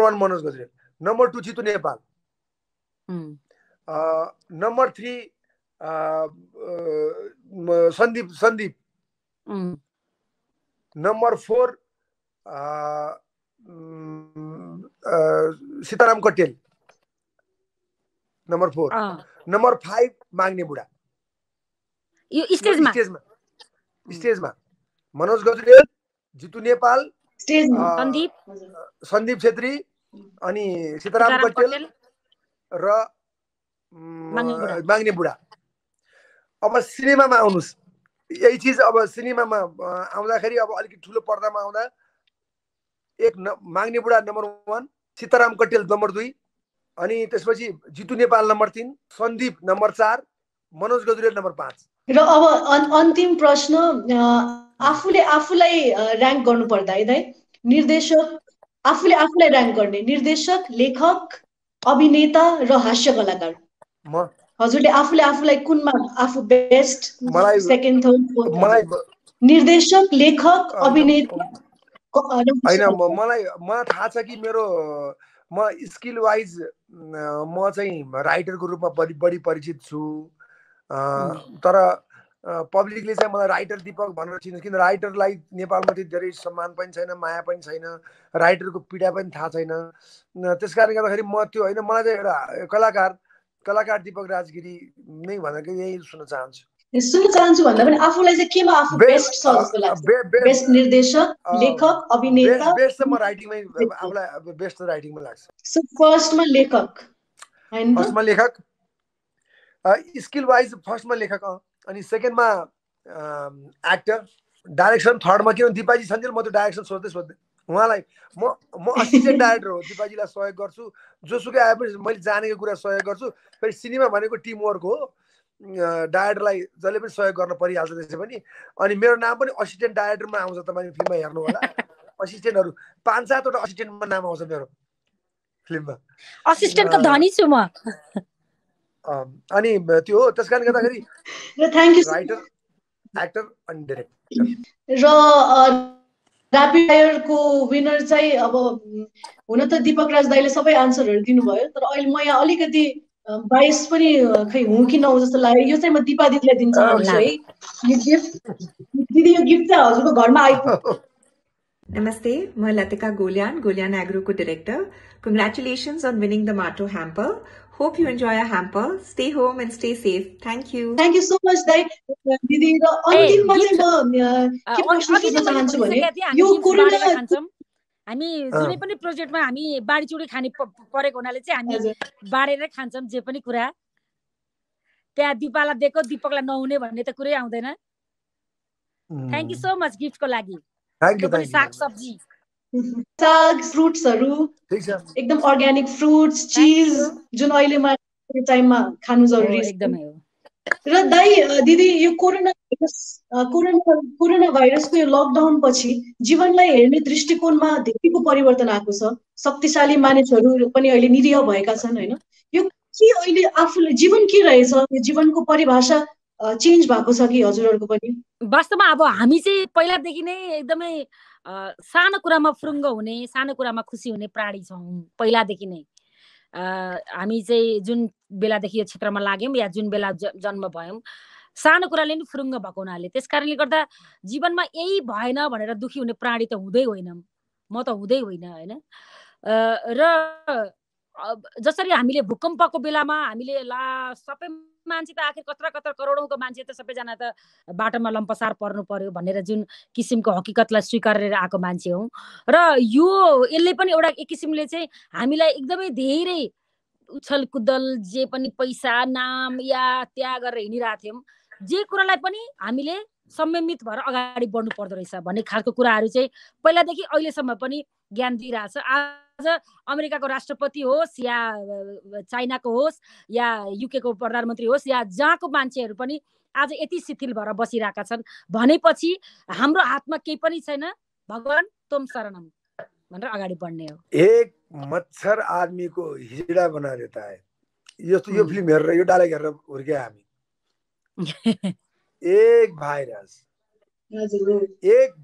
1 Manoj Gajurel, number 2 Jitu Nepal, number 3 Sandeep, number 4 Sitaram Kattel, number 4, number 5 माग्ने बुढा। यो स्टेजमा मनोज गजुरेल, जितु नेपाल, सन्दीप छेत्री अनि सीताराम कट्टेल र माग्ने बुढा। अब सिनेमामा आउनुहोस्, यही चिज अब सिनेमामा आउँदाखेरि अब अलिकति ठुलो पर्दामा आउँदा माग्ने बुढा नम्बर 1, सीताराम कट्टेल नम्बर 2, अनि त्यसपछि Jitu Nepal number 3, Sandeep number 4, Manoj Gajurel number 5। र अब अन्तिम प्रश्न, आफूले आफूलाई र्याङ्क गर्नु पर्दा है दाइ, निर्देशक, आफूलाई र्याङ्क गर्ने निर्देशक, लेखक, अभिनेता र हास्य कलाकार। हजुरले आफूलाई कुनमा आफू बेस्ट, सेकेन्ड, थर्ड, फोर्थ? निर्देशक, लेखक, अभिनेता होइन। मलाई थाहा छ कि म स्किल वाइज म चाहिँ राइटरको रूपमा बढी परिचित छु। तर पब्लिकले चाहिँ मलाई राइटर दिपक भनेर चिन्छ, किन राइटरलाई नेपालमा चाहिँ धेरै सम्मान पनि छैन, माया पनि छैन, राइटरको पीडा पनि थाहा छैन। त्यस कारणले गर्दाखेरि म त्यो होइन, मलाई चाहिँ एउटा कलाकार दिपक राजगिरी नै भनेर यही सुन्न चाहन्छु भन्दा पनि आफूलाई चाहिँ केमा आफू बेस्ट छ जस्तो लाग्छ? बेस्ट निर्देशक, लेखक, अभिनेता? बेस्ट चाहिँ म राइटिङमै, आफूलाई बेस्ट राइटिङमा लाग्छ। सो फर्स्टमा लेखक हैन त? फर्स्टमा लेखक, स्किल वाइज फर्स्टमा लेखक, अनि सेकेन्डमा एक्टर, डाइरेक्सन थर्डमा। के भने दिपाजी छन् म त्यो डाइरेक्सन सोच्दै उहाँलाई म असिस्टेन्ट डाइरेक्टर हो, दिपाजीलाई सहयोग गर्छु, जोसुकै आए पनि मैले जानेको कुरा सहयोग गर्छु। फेरि सिनेमा भनेको टिमवर्क हो, डाइरेक्टरलाई जसले पनि सहयोग गर्न परिहाल्छ त्यसै पनि। अनि मेरो नाम पनि असिस्टेन्ट डाइरेक्टरमा आउँछ, तपाईँले फिल्ममा हेर्नु होला। असिस्टेन्टहरू 5-7वटा असिस्टेन्टमा नाम आउँछ मेरो फिल्ममा। असिस्टेन्टको धनी छु म। अनि त्यो हो, त्यस कारणले गर्दाखेरि राइटर, एक्टर अनि डाइरेक्टर। र ऱ्यापिड फायरको विनर चाहिँ अब हुन त दीपक राज दाइले सबै आन्सरहरू दिनुभयो, तर अहिले म यहाँ अलिकति बाइस पनि खै हुँ कि नहुँ जस्तो लाग्यो। यो चाहिँ म दिपा दिदीलाई दिन चाहन्छु है। यो गिफ्ट दिदी, यो गिफ्ट चाहिँ हजुरको घरमा आइपुग्छ। Namaste, I'm Latika Golian, Golian Agro Co-Director. Congratulations on winning the Mato hamper. Hope you enjoy a hamper. Stay home and stay safe. Thank you. Thank you so much, दाइ दिदी। र अन्तिममा चाहिँ म के प्रश्न सोध्न चाहन्छु भने यो कोरोना हामी जुनै पनि प्रोजेक्टमा हामी बाडी चुडी खाने परेको हुनाले चाहिँ हामी बाडेरै खान्छौँ जे पनि कुरा। त्यहाँ दिपालाई दिएको दिपकलाई नहुने भन्ने त कुरै आउँदैन। थ्याङ्क यू सो मच गिफ्टको लागि। साग सब्जी साग फ्रुट्सहरू एकदम अर्ग्यानिक फ्रुट्स चिज जुन अहिलेमा टाइममा खानु जरुरी छ एकदमै हो। र दाइ दिदी यो कोरोना भाइरसको यो लकडाउन पछि जीवनलाई हेर्ने दृष्टिकोणमा धेरैको परिवर्तन आएको छ। शक्तिशाली मानिसहरू पनि अहिले निरीह भएका छन् हैन। यो के अहिले आफूले जीवन के रहेछ, यो जीवनको परिभाषा चेन्ज भएको छ कि हजुरहरूको पनि? वास्तवमा अब हामी चाहिँ पहिलादेखि नै एकदमै सानो कुरामा फुरुङ्ग हुने, सानो कुरामा खुसी हुने प्राणी छौँ पहिलादेखि नै। हामी चाहिँ जुन बेलादेखि यो क्षेत्रमा लाग्यौँ या जुन बेला जन्म भयौँ, सानो कुराले नि फुरुङ्ग भएको हुनाले त्यस कारणले गर्दा जीवनमा यही भएन भनेर दुखी हुने प्राणी त हुँदै होइन, म त हुँदै होइन होइन। र जसरी हामीले भूकम्पको बेलामा हामीले सबै मान्छे त आखिर कत्रा करोडौँको मान्छे त सबैजना त बाटोमा लम्पसार पर्नु पर्यो भनेर जुन किसिमको हकीकतलाई स्वीकारेर आएको मान्छे हौँ। र यसले पनि एउटा एक किसिमले चाहिँ हामीलाई एकदमै धेरै उछल कुदल जे पनि पैसा नाम या त्याग गरेर हिँडिरहेको थियौँ, जे कुरालाई पनि हामीले संयमित भएर अगाडि बढ्नु पर्दो रहेछ भन्ने खालको कुराहरू चाहिँ पहिलादेखि अहिलेसम्म पनि ज्ञान दिइरहेछ। आज अमेरिकाको राष्ट्रपति होस् या चाइनाको होस् या युकेको प्रधानमन्त्री होस् या जहाँको मान्छेहरू पनि आज यति शिथिल भएर बसिरहेका छन् भनेपछि हाम्रो हातमा केही पनि छैन, भगवान तोम शरणम भनेर अगाडि बढ्ने हो। एक मच्छर आदमी को हिजड़ा बना देता है। यो फिल्म हेरेर यो डायलग हेरेर हुर्के हामी। एक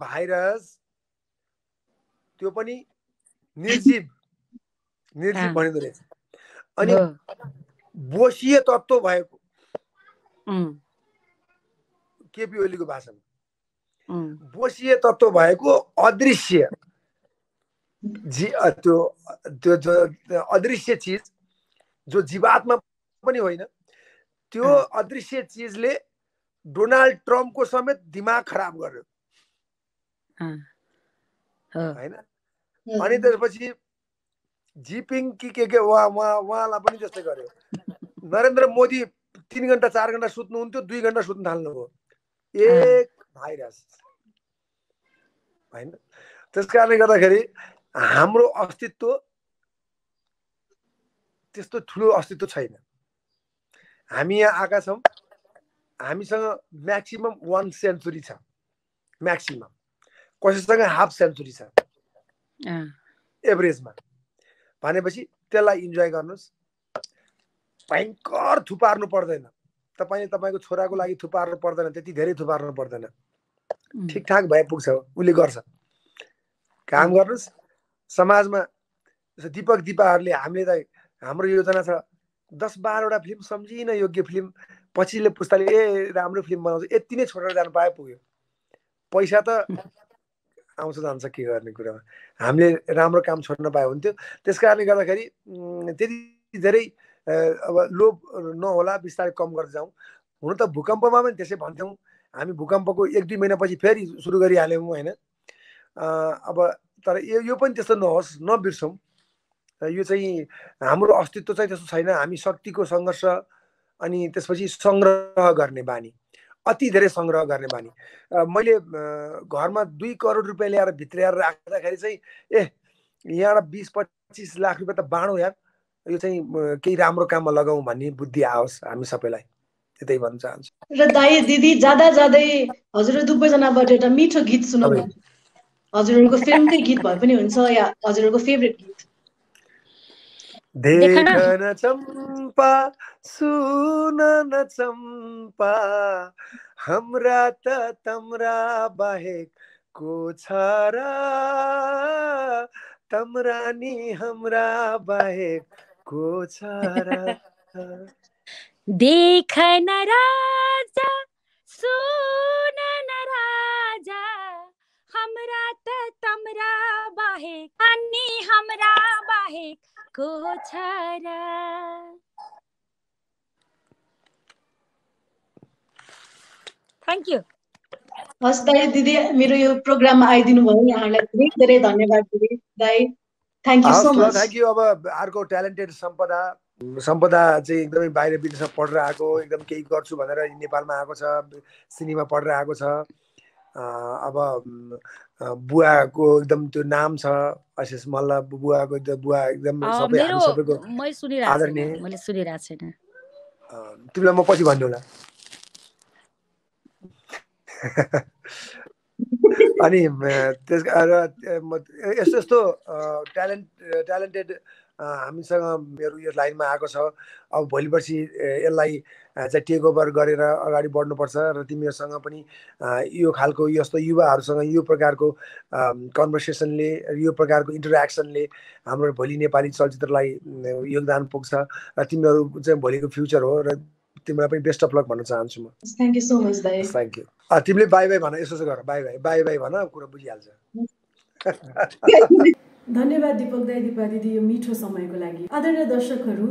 भाइरस त्यो पनि निर्जीव भनिँदो रहेछ। अनि बोसीय तत्त्व भएको केपी ओलीको भाषामा बोसीय तत्त्व भएको अदृश्य त्यो अदृश्य चीज जो जीवात्मा पनि होइन, त्यो अदृश्य चीजले डोनाल्ड ट्रम्पको समेत दिमाग खराब गर्यो हैन। अनि त्यसपछि जिपिङ के उहाँलाई पनि त्यस्तै गर्यो। नरेन्द्र मोदी 3 घण्टा 4 घण्टा सुत्नुहुन्थ्यो, 2 घण्टा सुत्न थाल्नुभयो। एक भाइरस हैन। त्यसकारणले गर्दाखेरि हाम्रो अस्तित्व त्यस्तो ठुलो अस्तित्व छैन। हामी यहाँ आएका छौँ, हामीसँग म्याक्सिमम 1 सेन्चुरी छ, म्याक्सिमम। कसैसँग हाफ सेन्चुरी छ एभरेजमा। भनेपछि त्यसलाई इन्जोय गर्नुहोस्। भयङ्कर थुपार्नु पर्दैन, तपाईँले तपाईँको छोराको लागि थुपार्नु पर्दैन, त्यति धेरै थुपार्नु पर्दैन। ठिकठाक भए पुग्छ, उसले गर्छ। काम गर्नुहोस् समाजमा। दीपक दिपाहरूले हामीले त हाम्रो योजना छ 10-12 वटा फिल्म सम्झिन योग्य फिल्म पछिल्लो पुस्ताले राम्रो फिल्म बनाउँछ, यति नै छोडेर जानु पाए पुग्यो। पैसा त आउँछ जान्छ, के गर्ने कुरामा हामीले राम्रो काम छोड्न पाए हुन्थ्यो। त्यस कारणले गर्दाखेरि त्यति धेरै अब लोभ नहोला, बिस्तारै कम गर्दै जाउँ। हुन त भूकम्पमा पनि त्यसै भन्थ्यौँ हामी, भूकम्पको 1-2 महिनापछि फेरि सुरु गरिहाल्यौँ होइन। अब तर यो पनि त्यस्तो नहोस्, नबिर्सौँ। यो चाहिँ हाम्रो अस्तित्व चाहिँ त्यस्तो छैन। हामी शक्तिको सङ्घर्ष अनि त्यसपछि सङ्ग्रह गर्ने बानी, अति धेरै सङ्ग्रह गर्ने बानी। मैले घरमा 2 करोड रुपियाँ ल्याएर भित्र्याएर राख्दाखेरि चाहिँ यहाँबाट 20-25 लाख रुपियाँ त बाँडौँ यार, यो चाहिँ केही राम्रो काममा लगाउँ भन्ने बुद्धि आओस् हामी सबैलाई, त्यतै भन्न चाहन्छु। र दाइ दिदी जाँदै हजुर दुवैजनाबाट एउटा मिठो गीत सुनौँ न। हजुरहरूको फिल्मकै गीत भए पनि हुन्छ या हजुरहरूको फेभरेट गीत। देखन चम्पा सुन न चम्पा, हाम्रा त तम्रा बाहेक को छ र, तम्रा नि हाम्रा बाहेक को छ र। देखन राजा सुन न राजा, हाम्रा त तम्रा बाहेक अनि हाम्रा बाहेक को छ र। Thank you. हस् दाइ दिदी, मेरो यो प्रोग्राममा आइदिनु भयो, यहाँलाई धेरै धेरै धन्यवाद दिदी दाइ, thank you so much. Thank you. अब अर्को ट्यालेन्टेड सम्पदा चाहिँ एकदमै बाहिर विदेशमा पढेर आएको, एकदम केही गर्छु भनेर नेपालमा आएको छ, सिनेमा पढेर आएको छ। अब बुवाको एकदम त्यो नाम छ आशिष मल्ल, बुवाको बुवा एकदम सबै हामी सबैको आदरणीय। मैले सुनिरहेको छैन, तिमीलाई म पछि भन्नु होला। अनि यस्तो यस्तो ट्यालेन्टेड हामीसँग मेरो यो लाइनमा आएको छ। अब भोलि पर्सि यसलाई चाहिँ टेक ओभर गरेर अगाडि बढ्नुपर्छ र तिमीहरूसँग पनि यो खालको यस्तो युवाहरूसँग यो प्रकारको कन्भर्सेसनले, यो प्रकारको इन्टरेक्सनले हाम्रो भोलि नेपाली चलचित्रलाई योगदान पुग्छ र तिमीहरू चाहिँ भोलिको फ्युचर हो र तिमीलाई पनि बेस्ट अफ लक भन्न चाहन्छु म। थ्याङ्क यू सो मच दाइ। Thank you. तिमीले बाई बाई भन, यसो गर, बाई बाई बाई बाई भन, कुरा बुझिहाल्छ। धन्यवाद दिपक दाइ, दिपा दिदी, यो मिठो समयको लागि। आदरणीय दर्शकहरू,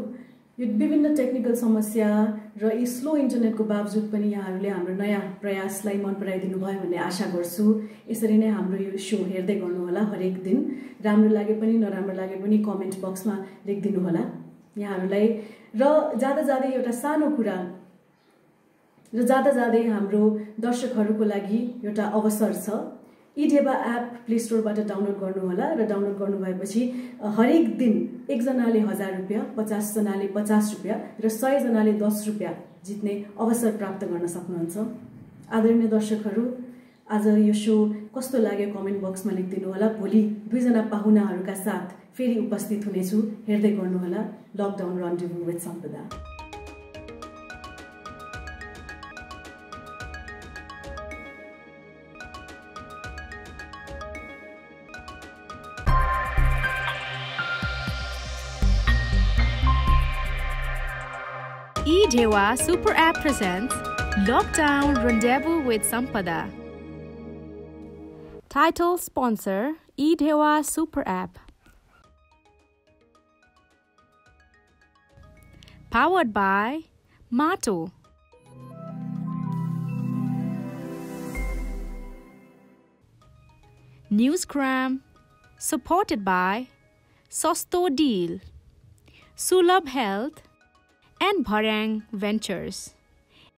यो विभिन्न टेक्निकल समस्या र यी स्लो इन्टरनेटको बावजुद पनि यहाँहरूले हाम्रो नयाँ प्रयासलाई मन पराइदिनु भयो भन्ने आशा गर्छु। यसरी नै हाम्रो यो सो हेर्दै गर्नुहोला। हरेक दिन राम्रो लागे पनि नराम्रो लागे पनि कमेन्ट बक्समा लेखिदिनु होला यहाँहरूलाई। र जाँदा जाँदै एउटा सानो कुरा, र जाँदा जाँदै हाम्रो दर्शकहरूको लागि एउटा अवसर छ। इढेबा एप प्ले स्टोरबाट डाउनलोड गर्नुहोला र डाउनलोड गर्नुभएपछि हरेक दिन एकजनाले 1000 रुपियाँ, 50 जनाले 50 रुपियाँ र 100 जनाले 10 रुपियाँ जित्ने अवसर प्राप्त गर्न सक्नुहुन्छ। आदरणीय दर्शकहरू, आज यो सो कस्तो लाग्यो कमेन्ट बक्समा लेखिदिनु होला। भोलि 2 जना पाहुनाहरूका साथ फेरि उपस्थित हुनेछु। हेर्दै गर्नुहोला लकडाउन रन्डेभू विथ सम्पदा। eDhewa Super App presents Lockdown Rendezvous with Sampada. Title sponsor eDhewa Super App. Powered by Mato. Newsgram. Supported by Sosto Deal, Sulabh Health, and Bharang Ventures.